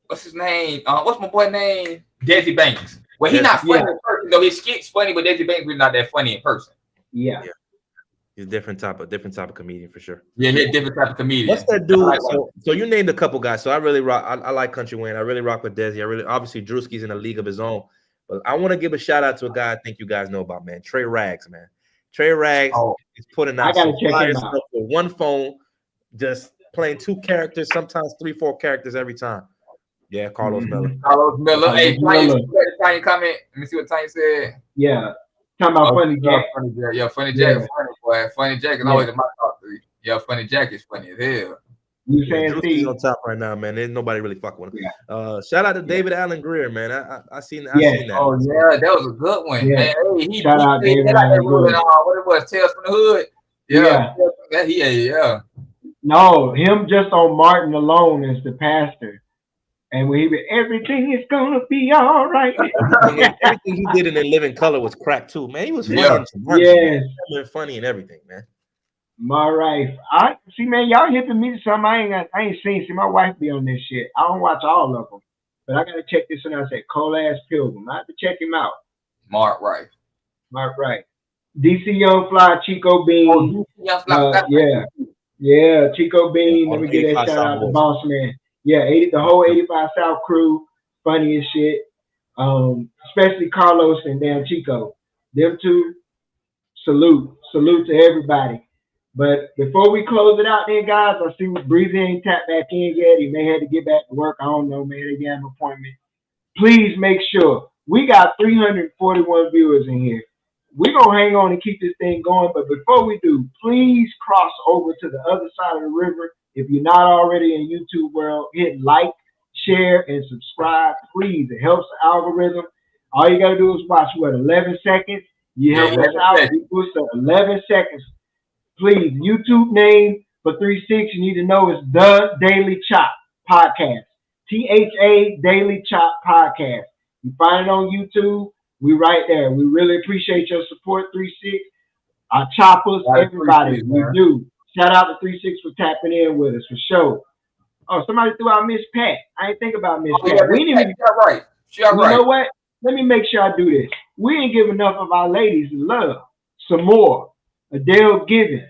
what's his name? What's my boy name? Desi Banks. Well, he's not funny in person though. His skit's funny, but Desi Banks really not that funny in person. Yeah. He's a different type of comedian for sure. Yeah, he's a different type of comedian. What's that dude? So you named a couple guys. So I really rock. I like Country Wayne. I really rock with Desi. Obviously Drewski's in a league of his own. But I want to give a shout out to a guy I think you guys know about, man. Trey Rags, man. Trey Rags is putting out some flyers for one phone, just playing 2 characters, sometimes 3-4 characters every time. Yeah, Carlos Miller. Carlos Miller. Hey, Tanya, comment. Let me see what Tanya said. Yeah. Talking about Funny Jack. Funny Jack. Yeah, Funny Jack. Funny boy. Funny Jack is always in my top 3. Yeah, Funny Jack is funny as hell. You saying Drewski's on top right now, man. There's nobody really fucking with him. Shout out to David Allen Greer, man. I seen that. Oh yeah, that was a good one. Yeah. Man, hey, Shout out David Allen Greer. What it was, Tales from the Hood. Yeah. No, him just on Martin alone as the pastor. And when he be, everything is gonna be all right. Everything he did in The Living Color was crack too, man. He was funny. Funny and everything, man. All right. I see, man. Y'all hipping me to something I ain't seen. See, my wife be on this shit. I don't watch all of them, but I gotta check this one out. I said Cole Ass Pilgrim. I have to check him out. Mark Wright. DC Young Fly, Chico Bean. Yeah, Chico Bean. Let me get that shout out to Boss Man. Yeah, the whole 85 South crew, funny as shit. Especially Carlos and damn Chico. Them two, salute to everybody. But before we close it out then, guys, I see Breezy ain't tapped back in yet. He may have to get back to work. I don't know, man. They got an appointment. Please make sure. We got 341 viewers in here. We're going to hang on and keep this thing going. But before we do, please cross over to the other side of the river. If you're not already in YouTube world, hit like, share, and subscribe. Please. It helps the algorithm. All you got to do is watch, 11 seconds? You help us out. You push 11 seconds. Please, YouTube name for 3-6, you need to know is The Daily Chop Podcast. THA Daily Chop Podcast. You find it on YouTube. We right there. We really appreciate your support, 3-6. Our choppers, everybody. We do. Shout out to 3-6 for tapping in with us, for sure. Oh, somebody threw out Miss Pat. I didn't think about Miss Pat. You know what? Let me make sure I do this. We ain't give enough of our ladies love. Some more. Adele Givens.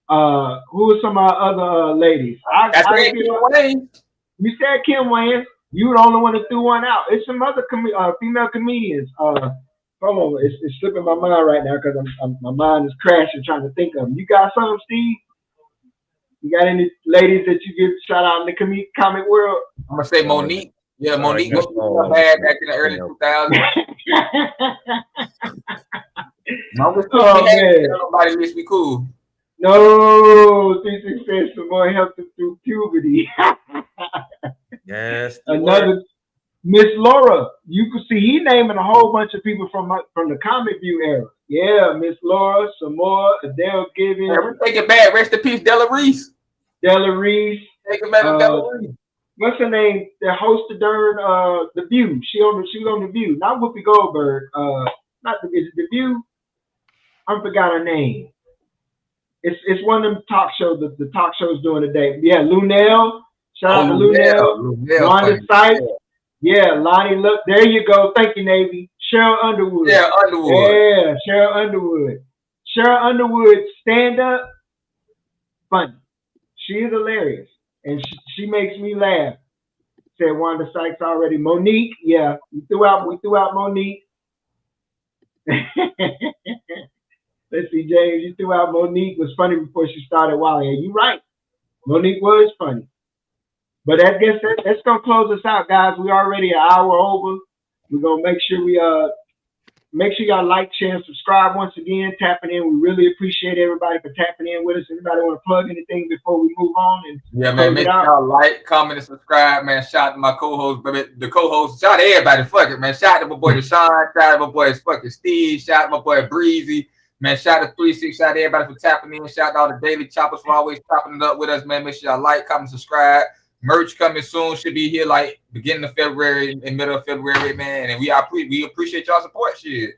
Who are some of our other ladies? You said Kim Wayans. You were the only one that threw one out. It's some other female comedians. Hold on, it's slipping my mind right now because my mind is crashing trying to think of them. You got some, Steve? You got any ladies that you give shout out in the comic world? I'm gonna say Monique. Yeah, Monique was bad back in the early 2000s. Nobody wish we cool. No, 3-6 says some more helped him through puberty. Yes. Another Miss Laura. You can see he naming a whole bunch of people from the comic view era. Yeah, Miss Laura, some more, Adele Givens. Yeah, we take it back. Rest in peace, Della Reese. Take it back to Della Reese. What's her name? The host of The View. She was on The View. Not Whoopi Goldberg. Not The View. I forgot her name. It's one of them talk shows. The talk shows during the day. Yeah, Lunel. Shout out to Lunel. Wanda Sykes. Yeah, Lonnie. Look, there you go. Thank you, Navy. Cheryl Underwood. Yeah, Cheryl Underwood. Cheryl Underwood stand up. Funny. She is hilarious, and she makes me laugh. Said Wanda Sykes already. Monique. Yeah, we threw out Monique. Let's see, James, you threw out Monique was funny before she started wilding. And you're right. Monique was funny. But I guess that's going to close us out, guys. We're already an hour over. We're going to make sure y'all like, share, and subscribe once again, tapping in. We really appreciate everybody for tapping in with us. Anybody want to plug anything before we move on? Yeah, man, make sure y'all like, comment, and subscribe, man. Shout out to my co-host, the co-host. Shout out to everybody. Fuck it, man. Shout out to my boy Deshaun. Shout out to my boy fucking Steve. Shout out to my boy Breezy. Man, shout out to 3-6. Shout out to everybody for tapping in. Shout out to all the daily choppers for always chopping it up with us, man. Make sure y'all like, comment, subscribe. Merch coming soon. Should be here like beginning of February and middle of February, man. And we appreciate y'all support. Shit.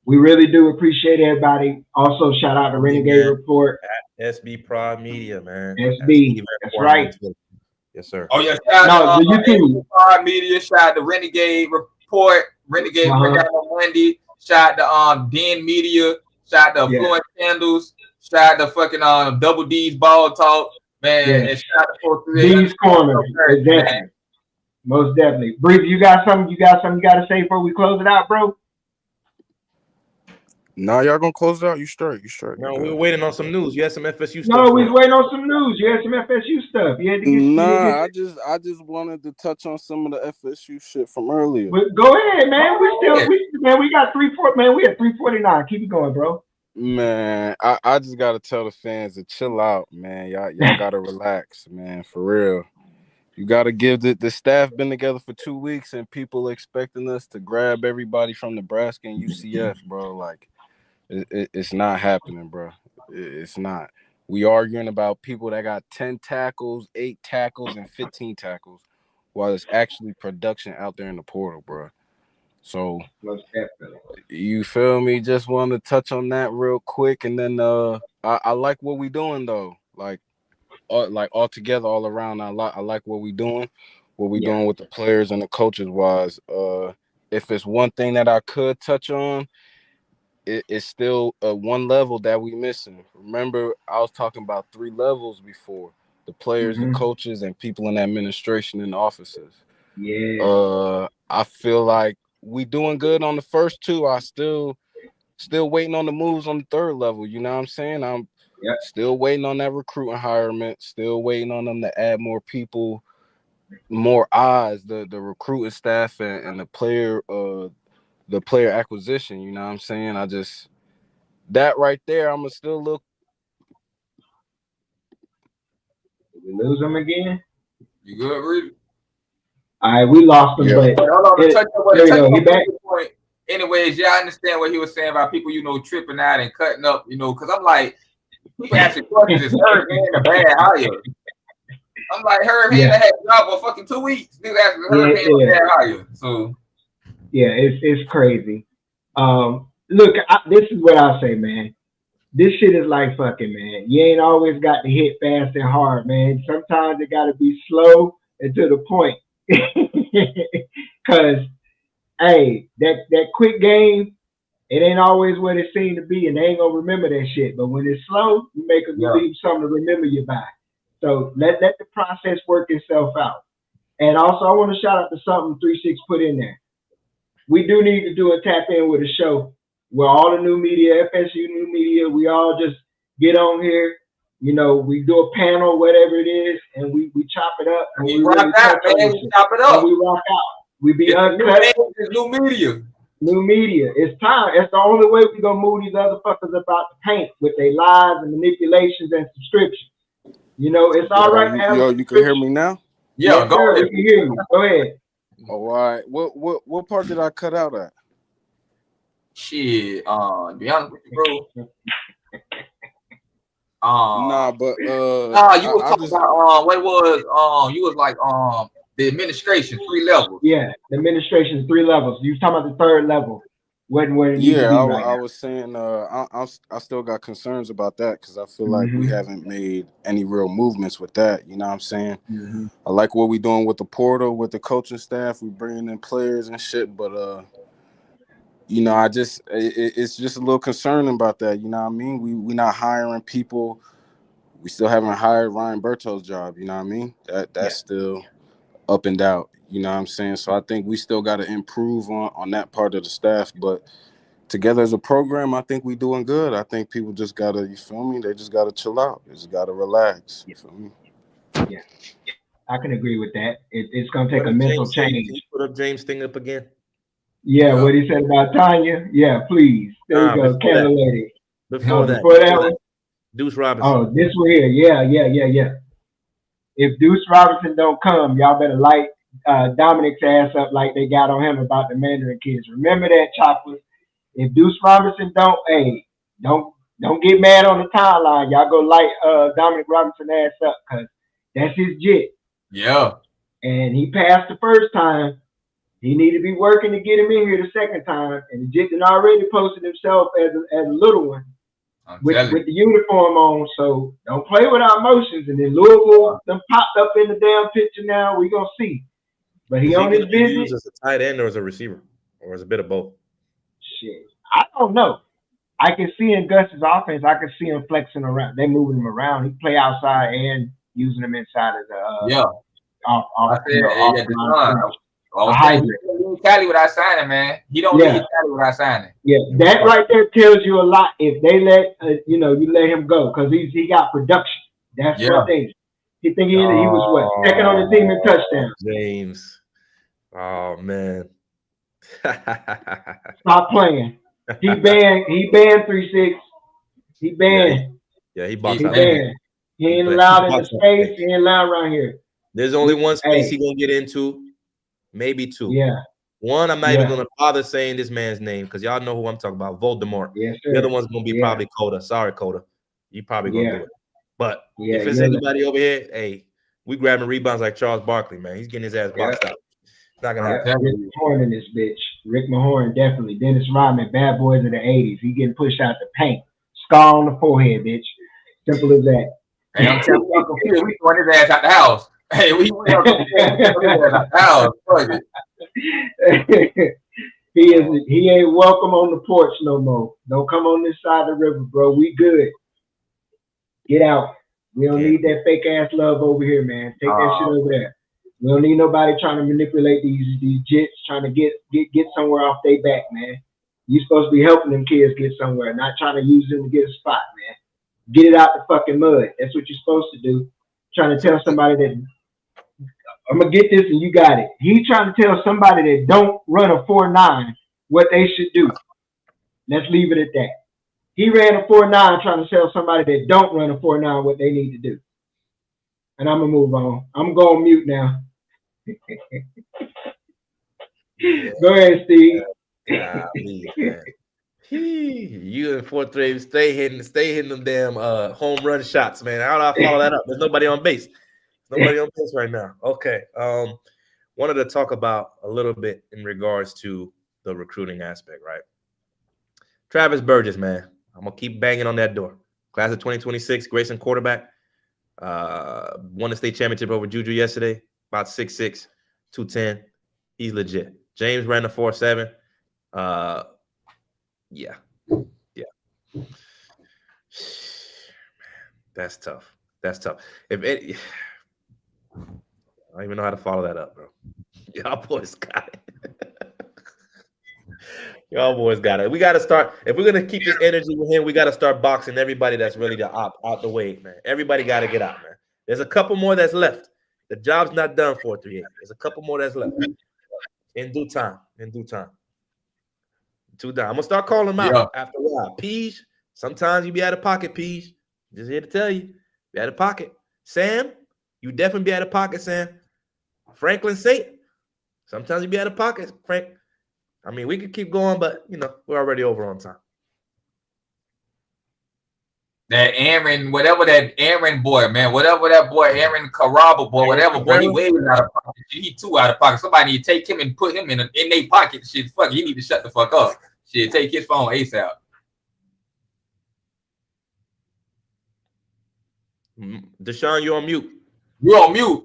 We really do appreciate everybody. Also, shout out to Renegade Report. At SB Prod Media, man. SB. That's right. Yes, sir. Oh, yeah. Shout out to YouTube. Prod Media. Shout out to Renegade Report. Renegade Monday. Shout out to Den Media. Shout out to Fluent Candles. Shout out to fucking Double D's Ball Talk. Man, and shout out to D's Corner. Exactly. Most definitely. Breezy, you got something you got to say before we close it out, bro? Nah, y'all gonna close it out? You straight? You straight? No, we were waiting on some news. You had some FSU stuff. No, we was waiting on some news. You had some FSU stuff. You had to get. Nah, I just wanted to touch on some of the FSU shit from earlier. But go ahead, man. We got 3-4. Man, we at 349. Keep it going, bro. Man, I just gotta tell the fans to chill out, man. Y'all gotta relax, man. For real. You gotta give the staff been together for 2 weeks and people expecting us to grab everybody from Nebraska and UCF, bro. Like it's not happening, bro. It's not. We arguing about people that got 10 tackles, 8 tackles, and 15 tackles, while it's actually production out there in the portal, bro. So you feel me? Just want to touch on that real quick, and then I like what we doing though. Like all together, all around. I like what we doing, doing with the players and the coaches wise. If it's one thing that I could touch on, it's still one level that we missing. Remember, I was talking about 3 levels before: the players, the coaches, and people in administration and offices. Yeah. I feel like we doing good on the first 2. I still waiting on the moves on the 3rd level. You know what I'm saying? I'm still waiting on that recruiting hirement. Still waiting on them to add more people, more eyes, the recruiting staff and the player acquisition. You know what I'm saying? That right there, I'm still look. Did we lose him again? You good, Reed? All right, we lost him, but hold on. Anyways, yeah, I understand what he was saying about people, tripping out and cutting up, because I'm like, people asking questions, is Herb Hand a bad hire? I'm like, Herb Hand had a job for fucking 2 weeks. Niggas asking Herb Hand a bad hire. So yeah, it's crazy. Look, this is what I say, man. This shit is like fucking, man. You ain't always got to hit fast and hard, man. Sometimes it got to be slow and to the point. Cause hey, that quick game, it ain't always what it seemed to be, and they ain't gonna remember that shit. But when it's slow, you make them believe something to remember you by. So let the process work itself out. And also, I want to shout out to something 3-6 put in there. We do need to do a tap in with a show where all the new media, FSU new media, we all just get on here. We do a panel, whatever it is, and we chop it up. And we rock out, man. We chop it up. And we rock out. We be uncut. New media. New media. It's time. It's the only way we gonna move these other fuckers about the paint with their lies and manipulations and subscriptions. It's all right to have. Yo, you can hear me now? Yeah, go ahead. You can hear me. Go ahead. All right. What part did I cut out at? Shit. To be honest with you, bro. Nah, but you was talking about what it was you was like the administration 3 levels. Yeah, the administration 3 levels. You was talking about the 3rd level. I was saying I still got concerns about that because I feel like we haven't made any real movements with that. You know what I'm saying? I like what we doing with the portal, with the coaching staff. We bringing in players and shit, but it's just a little concerning about that. You know what I mean? We not hiring people. We still haven't hired Ryan Berto's job. You know what I mean? That's still up and down. You know what I'm saying? So I think we still got to improve on that part of the staff. But together as a program, I think we doing good. I think people just got to, you feel me? They just got to chill out. They just got to relax. You feel me? Yeah. I can agree with that. It's going to take a mental change. Can you put up James' thing up again? Yeah, what he said about Tanya. Yeah, please. There you go. Candle lady. Before that one. Deuce Robinson. Oh, this one here. Yeah. If Deuce Robinson don't come, y'all better light Dominic's ass up like they got on him about the Mandarin kids. Remember that, Choppers. If Deuce Robinson don't get mad on the timeline. Y'all go light Dominic Robinson ass up because that's his jit. Yeah. And he passed the first time. He need to be working to get him in here the second time. And the jit had already posted himself as a little one with the uniform on. So don't play with our emotions. And then Louisville them popped up in the damn picture now. We're going to see. But he on his visit. As a tight end or as a receiver? Or as a bit of both? Shit. I don't know. I can see in Gus's offense, I can see him flexing around. They moving him around. He play outside and using him inside of the A hybrid. He don't leave Cali without signing, man. He don't leave Cali without signing. Yeah, that right there tells you a lot. If they let you let him go because he got production. That's what they. He think he was what, second on the team in touchdowns. James. Oh man. Stop playing. He banned 3-6. He banned. Yeah, he boxed He out. banned. He ain't allowed in the space. He ain't allowed around here. There's only one space he gonna get into, maybe two. Yeah. One, I'm not even gonna bother saying this man's name because y'all know who I'm talking about, Voldemort. Yes, sir. The other one's gonna be probably Coda. Sorry, Coda. You probably gonna do it. But if it's Yeah. anybody over here, hey, we grabbing rebounds like Charles Barkley, man. He's getting his ass boxed out. It's not gonna happen. Rick Mahorn in this bitch. Rick Mahorn, definitely. Dennis Rodman, bad boys of the 80s. He getting pushed out the paint. Scar on the forehead, bitch. Simple as that. Hey, I'm telling you, we throwing his ass out the house. Hey, we throwing his ass out the house. Fuck it. He ain't welcome on the porch no more. Don't come on this side of the river, bro. We good. Get out. We don't need that fake ass love over here, man. Take that shit over there. We don't need nobody trying to manipulate these jits, trying to get somewhere off their back, man. You supposed to be helping them kids get somewhere, not trying to use them to get a spot, man. Get it out the fucking mud. That's what you're supposed to do. Trying to tell somebody that I'm gonna get this and you got it. He trying to tell somebody that don't run a 4.9 what they should do. Let's leave it at that. He ran a 4.9 trying to tell somebody that don't run a 4.9 what they need to do. And I'm gonna move on. I'm going mute now. Go ahead, Steve. You in fourth grade, stay hitting them damn home run shots, man. How do I follow that up? There's nobody on base. Nobody on base right now. Okay. Wanted to talk about a little bit in regards to the recruiting aspect, right? Travis Burgess, man. I'm gonna keep banging on that door. Class of 2026, Grayson quarterback. Won the state championship over Juju yesterday. About 6'6", 210. He's legit. James ran the 4.7. Yeah. That's tough. I don't even know how to follow that up, bro. Y'all boys got it. Y'all boys got it. We got to start. If we're gonna keep this energy with him, we got to start boxing everybody that's ready to opt out the way, man. Everybody got to get out, man. There's a couple more that's left. The job's not done 438. There's a couple more that's left. In due time. I'm gonna start calling them out after a while. Peach, sometimes you be out of pocket, Peach. Just here to tell you, be out of pocket. Sam, you definitely be out of pocket, Sam. Franklin St, sometimes you be out of pocket, Frank. I mean, we could keep going, but we're already over on time. That Aaron, whatever that Aaron boy, man, whatever that boy, Aaron Caraba boy, whatever boy, he way out of pocket. He too out of pocket. Somebody need to take him and put him in their pocket. Shit, fuck, he need to shut the fuck up. Shit, take his phone ASAP. Deshaun, you're on mute. You're on mute.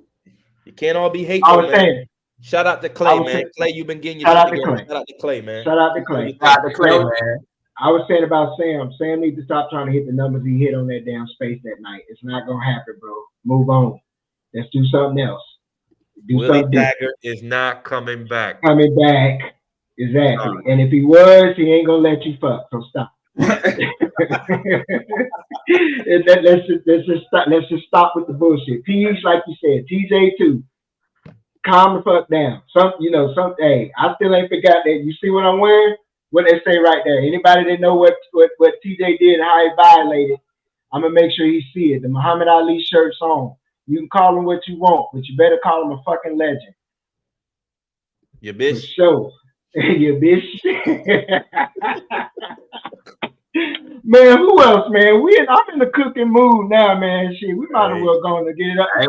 You can't all be hateful, man. Saying, shout out to Clay, man. Clay, you've been getting your shout out to Clay. Shout out to Clay, man. Shout out to Clay. Shout out to Clay, man. I was saying about Sam. Sam needs to stop trying to hit the numbers he hit on that damn space that night. It's not gonna happen, bro. Move on. Let's do something else. Willie Dagger is not coming back. Coming back. Exactly. And if he was, he ain't gonna let you fuck. So stop. Let's just stop with the bullshit. Peach, like you said, TJ too. Calm the fuck down. Hey, I still ain't forgot that. You see what I'm wearing? What they say right there. Anybody that know what TJ did and how he violated, I'm gonna make sure he see it. The Muhammad Ali shirt's on. You can call him what you want, but you better call him a fucking legend. You bitch. For sure. You bitch. Man, who else, man? I'm in the cooking mood now, man. Shit, we might as well go and get it up. Hey,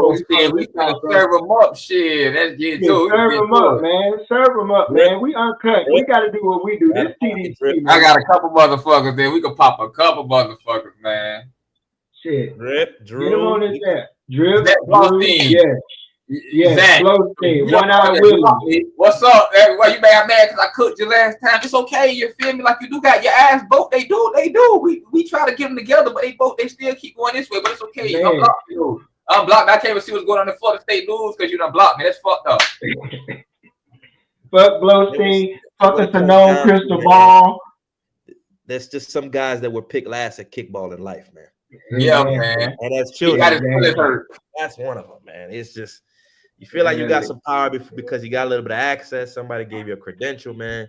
we gotta serve them up. Shit, that's good too. Serve them up, man. Serve them up, man. We uncut. We gotta do what we do. This TDC, man. I got a couple motherfuckers there. We can pop a couple motherfuckers, man. Shit. Drip, Drew. Get them on this there. Drip, Drew, yeah. Yeah, close team. 1 out Willie. What's up, everybody? You mad because I cooked you last time? It's okay. You feel me? Like you do got your ass both. They do. We try to get them together, but they still keep going this way. But it's okay. Man. Unblock you. Unblock. I can't even see what's going on in Florida State news because you done blocked me. That's fucked up. Fuck Blowstein. Fuck a Sanone crystal ball. There's just some guys that were picked last at kickball in life, man. Yeah, man. And as children, that's one of them, man. It's just you feel like you got some power because you got a little bit of access. Somebody gave you a credential, man.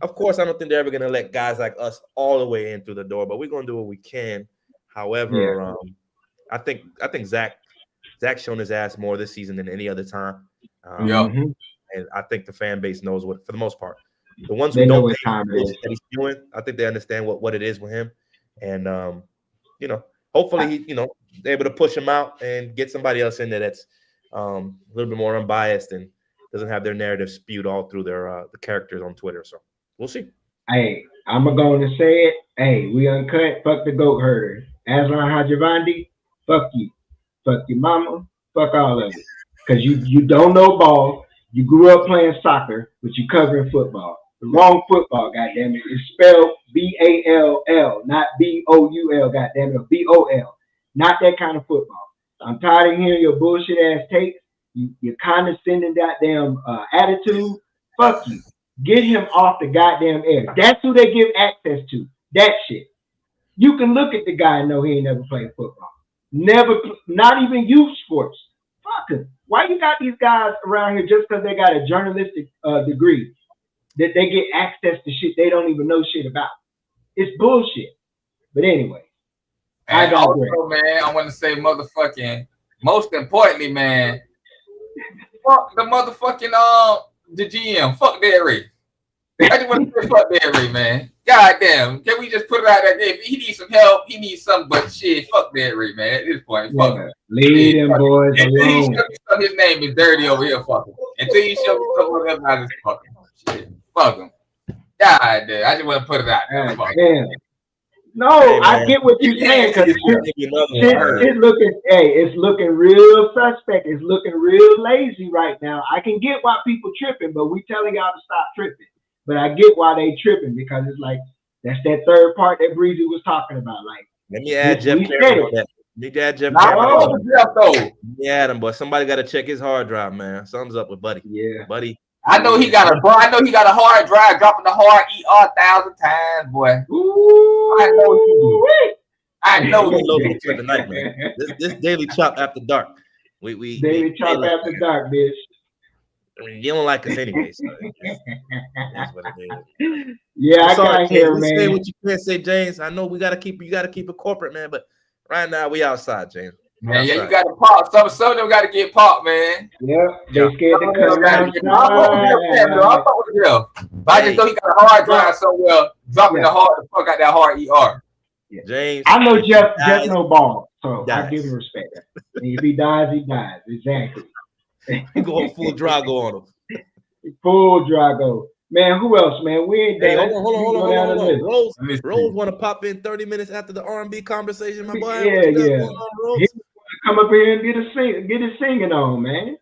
Of course, I don't think they're ever gonna let guys like us all the way in through the door, but we're gonna do what we can. However, I think Zach's shown his ass more this season than any other time. And I think the fan base knows what, for the most part. The ones who don't think that he's doing, I think they understand what it is with him. And hopefully they're able to push him out and get somebody else in there that's a little bit more unbiased and doesn't have their narrative spewed all through their the characters on Twitter. So we'll see. Hey, I'm going to say it. Hey, we uncut. Fuck the goat herder. Aslan Hajavandi, fuck you. Fuck your mama. Fuck all of it. Because you don't know ball. You grew up playing soccer, but you covering football. The wrong football, goddammit. It's spelled B-A-L-L, not B-O-U-L, goddammit, or B-O-L. Not that kind of football. I'm tired of hearing your bullshit ass takes. Your condescending goddamn attitude. Fuck you. Get him off the goddamn air. That's who they give access to. That shit. You can look at the guy and know he ain't never played football. Not even youth sports. Fuck him. Why you got these guys around here just because they got a journalistic degree that they get access to shit they don't even know shit about? It's bullshit. But anyway. And also, man, I want to say motherfucking, most importantly, man, fuck the motherfucking the GM. Fuck Derry. I just want to say fuck Derry, man. God damn. Can we just put it out there? If he needs some help, he needs something, but shit, fuck Derry, man. At this point, fuck him. Leave them boys alone. His name is dirty over here, fuck him. Until you show me someone else, I just fuck him. Shit, fuck him. God damn. I just want to put it out there. Fuck him. No, hey, I get what you're saying because it's looking real suspect. It's looking real lazy right now. I can get why people tripping, but we telling y'all to stop tripping. But I get why they tripping because it's like that's that third part that Breezy was talking about. Like, let me add Jeff Carey on that. Let me add Jeff Carey. Yeah, them boy. Somebody got to check his hard drive, man. Something's up with Buddy. Yeah, Buddy. I know he got a hard drive, dropping the hard ER 1,000 times, boy. Ooh, I know he do. I know he do. For the night, man. This daily chop after dark. We daily chop after dark, bitch. I mean, you don't like us anyway, so that's what it is. Yeah, I got here, man. Say what you can't say, James. I know you gotta keep it corporate, man. But right now we outside, James. Man, yeah, you got to pop. Some of them got to get popped, man. Yep, they scared to cut around. I fuck with him. But I just know he got a hard drive somewhere, dropping the fuck out that hard ER. Yeah. James, I know Jeff no ball, so I give him respect. And if he dies, he dies. Exactly. You go full Drago on him. Full Drago. Man, who else, man? We ain't done. Hold on. Rose want to pop in 30 minutes after the R&B conversation, my boy. Yeah. Come up here and get his singing on, man.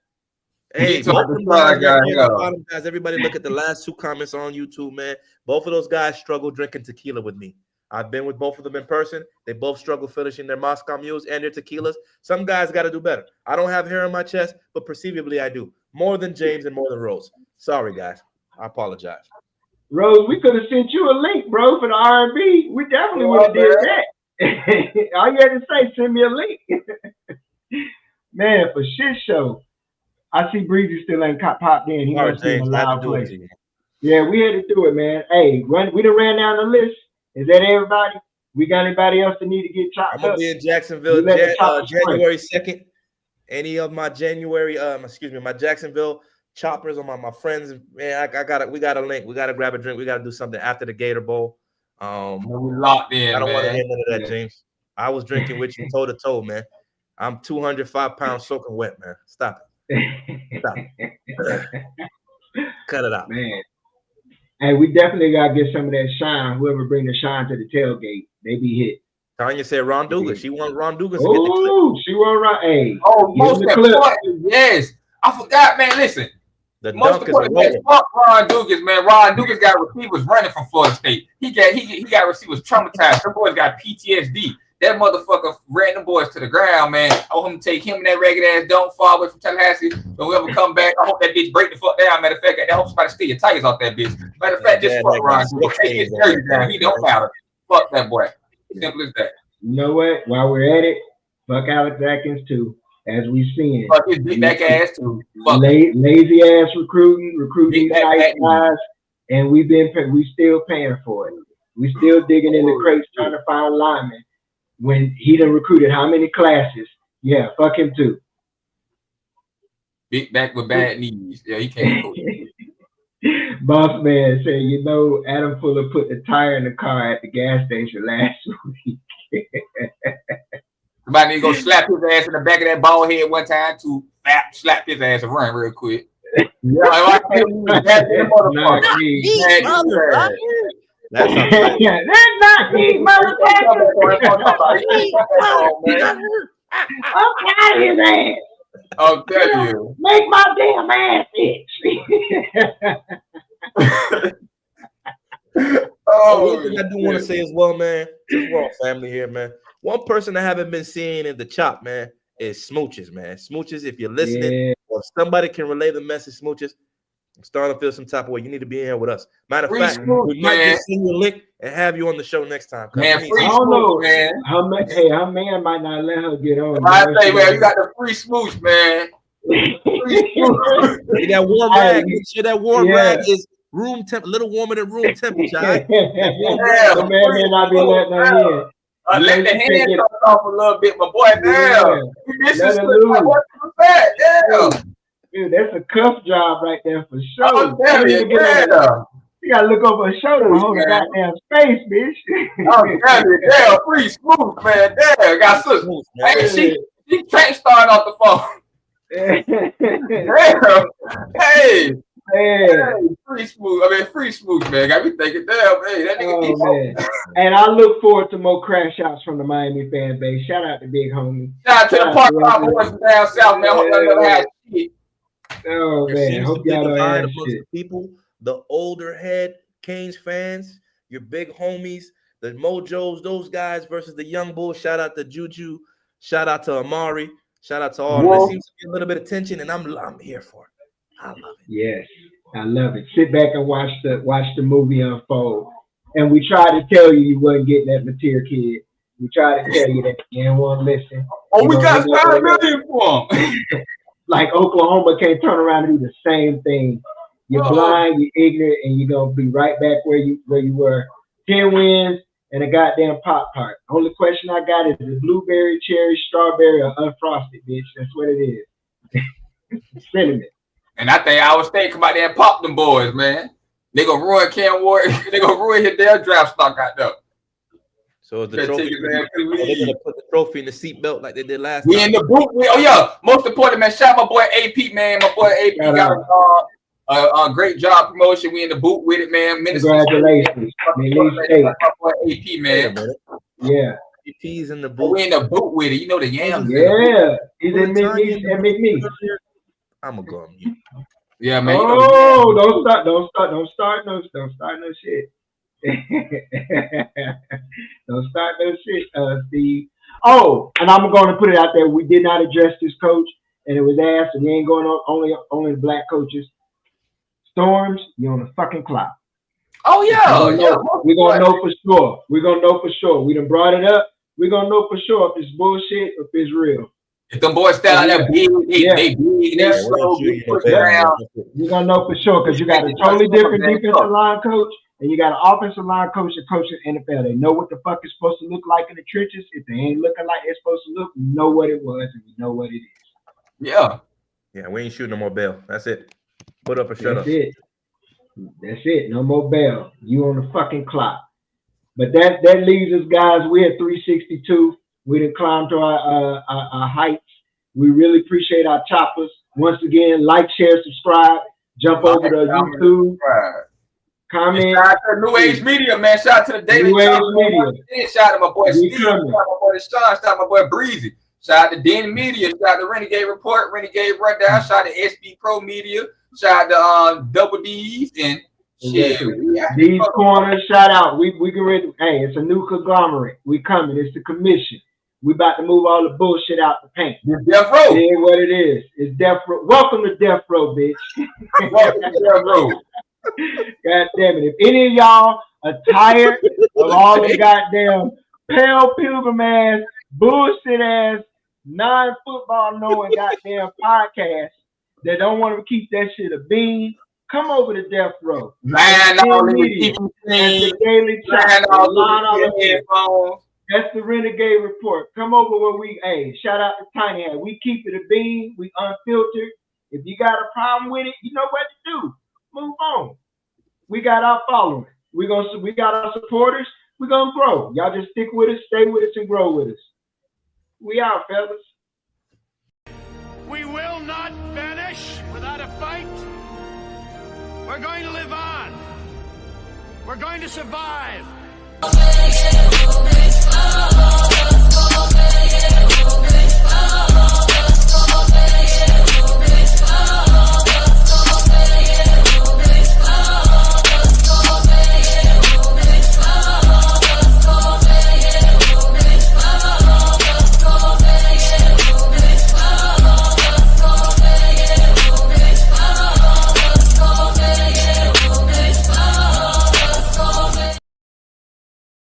Hey, guys, everybody look at the last two comments on YouTube, man. Both of those guys struggle drinking tequila with me. I've been with both of them in person. They both struggle finishing their Moscow Mules and their tequilas. Some guys got to do better. I don't have hair on my chest, but perceivably I do. More than James and more than Rose. Sorry, guys. I apologize. Rose, we could have sent you a link, bro, for the R&B. We definitely would have did that. All you had to say, send me a link. Man, for shit show. I see Breezy still ain't popped in. He must be in a loud place. Yeah, we had to do it, man. Hey, we done ran down the list. Is that everybody? We got anybody else that need to get chopped up? I'm gonna be in Jacksonville January 2nd. Any of my my Jacksonville choppers or my friends, man, we got a link. We got to grab a drink. We got to do something after the Gator Bowl. We locked in. I don't want to hear none of that, James. I was drinking with you toe to toe, man. I'm 205 pounds soaking wet, man. Stop it. Stop it. Cut it out, man. Hey, we definitely gotta get some of that shine. Whoever bring the shine to the tailgate, they be hit. Tanya said Ron Dugas. She want Ron Dugas. Oh, she want Ron. Hey. Oh, most important. Yes. I forgot, man. Listen. The most important, fuck Ron Dugas, man. Ron Dugas got receivers running from Florida State. He got receivers traumatized. Some boys got PTSD. That motherfucker ran them boys to the ground, man. I want him to take him and that ragged ass don't fall away from Tallahassee. When we ever come back, I hope that bitch break the fuck down. Matter of fact, I hope somebody steal your tires off that bitch. Matter of fact, just fuck Ron. Okay, his jersey down. He don't matter. Fuck that boy. Simple as that. You know what? While we're at it, fuck Alex Atkins too. As we've seen. Fuck his big back ass too. Lazy ass recruiting nice guys, and we still paying for it. We still digging in the crates trying to find linemen. When he done recruited how many classes? Yeah, fuck him too. Big back with bad knees. Yeah, he can't coach. Boss man said, you know, Adam Fuller put the tire in the car at the gas station last week. Somebody need to go slap his ass in the back of that bald head one time to slap his ass and run real quick. Yeah, I can't that's not me, motherfucker. I'm out of his ass. I'll tell you. Make my damn ass itch. One thing I do want to say as well, man, we're all family here, man. One person I haven't been seeing in the chop, man, is Smooches, man. Smooches, if you're listening, or if somebody can relay the message, Smooches, I'm starting to feel some type of way. You need to be in here with us. Matter of fact, we might just send you a link and have you on the show next time. Man, I don't know, man. Her man might not let her get on. I say, man, you got the free smooch, man. That warm rag. Make sure that warm rag is room temp, a little warmer than room temperature. The man may not be letting her in. Let the hand come off a little bit, my boy. Damn. Dude, that's a cuff job right there for sure. Oh, damn it, you gotta look over her shoulder and hold the goddamn space, bitch. Oh, damn, free smooth, man. Damn, got sister. Hey, she can't start off the phone. Damn. Hey, free smooth, man. Got me thinking, damn, hey, that nigga man. And I look forward to more crash outs from the Miami fan base. Shout out to Big Homie. Shout out to the Park boys from down south, man. Hope y'all never had shit. Oh man, hope y'all don't have shit. People, the older head Canes fans, your big homies, the Mojos, those guys versus the young bulls. Shout out to Juju. Shout out to Amari. Shout out to all. There seems to be a little bit of tension, and I'm here for it. I love it. Yes, I love it. Sit back and watch the movie unfold. And we tried to tell you wasn't getting that material, kid. We tried to tell you that you didn't want to listen. Oh, we got $5 million for him. Like Oklahoma can't turn around and do the same thing. You're blind, you're ignorant, and you're gonna be right back where you were. 10 wins and a goddamn Pop Tart. Only question I got is blueberry, cherry, strawberry, or unfrosted, bitch. That's what it is. Cinnamon. And I think I was thinking about that pop them boys, man. They gonna ruin Cam Ward. They gonna ruin his damn draft stock out there. So is the trophy, they're gonna put the trophy in the seatbelt like they did last time. We in the boot. Oh yeah, most important, man. Shout out my boy AP, man. My boy AP got a great job promotion. We in the boot with it, man. Congratulations, my boy AP, man. Yeah. AP's in the boot. We in the boot with it. You know the yams. Yeah, he's in me. I'm gonna go on mute. Yeah, man. Oh, don't start no shit. Don't start no shit, Steve. Oh, and I'm going to put it out there. We did not address this, coach, and it was asked. And we ain't going on only the black coaches. Storms, you're on the fucking clock. Oh yeah, we're gonna know for sure. We're gonna know for sure. We done brought it up. We're gonna know for sure if it's bullshit or if it's real. If them boys stay out there big, they slow, around. You're gonna know for sure because you got a totally different defensive line coach and you got an offensive line coach that coaches NFL. They know what the fuck it's supposed to look like in the trenches. If they ain't looking like it's supposed to look, we know what it was and we know what it is. Yeah. Yeah, we ain't shooting no more bail. That's it. Put up or shut up. That's it. No more bail. You on the fucking clock. But that leaves us, guys. We're at 362. We done climbed to our heights. We really appreciate our choppers. Once again, like, share, subscribe. Jump over to YouTube. Comment. Shout out to New Age Media, man. Shout out to the Daily Media. Shout out to my boy Steve. Shout out to my boy Sean. Shout out to my boy Breezy. Shout out to Den Media. Shout out to Renegade Report, Renegade Rundown. Shout out to SB Pro Media. Shout out to Double D's and These corners, shout out. We get ready. Hey, it's a new conglomerate. We coming. It's the commission. We about to move all the bullshit out the paint. Death Row. It is what it is. It's Death Row. Welcome to Death Row, bitch. Welcome to Death Row. God damn it. If any of y'all are tired of all the goddamn pale pilgrim ass, bullshit ass, non-football knowing goddamn podcasts that don't want to keep that shit a bean, come over to Death Row. Man, the Daily Chat. That's the Renegade Report. Come over where hey, shout out to Tiny Hat. We keep it a bean. We unfiltered. If you got a problem with it, you know what to do. Move on. We got our following. We got our supporters. We're going to grow. Y'all just stick with us, stay with us, and grow with us. We out, fellas. We will not vanish without a fight. We're going to live on. We're going to survive.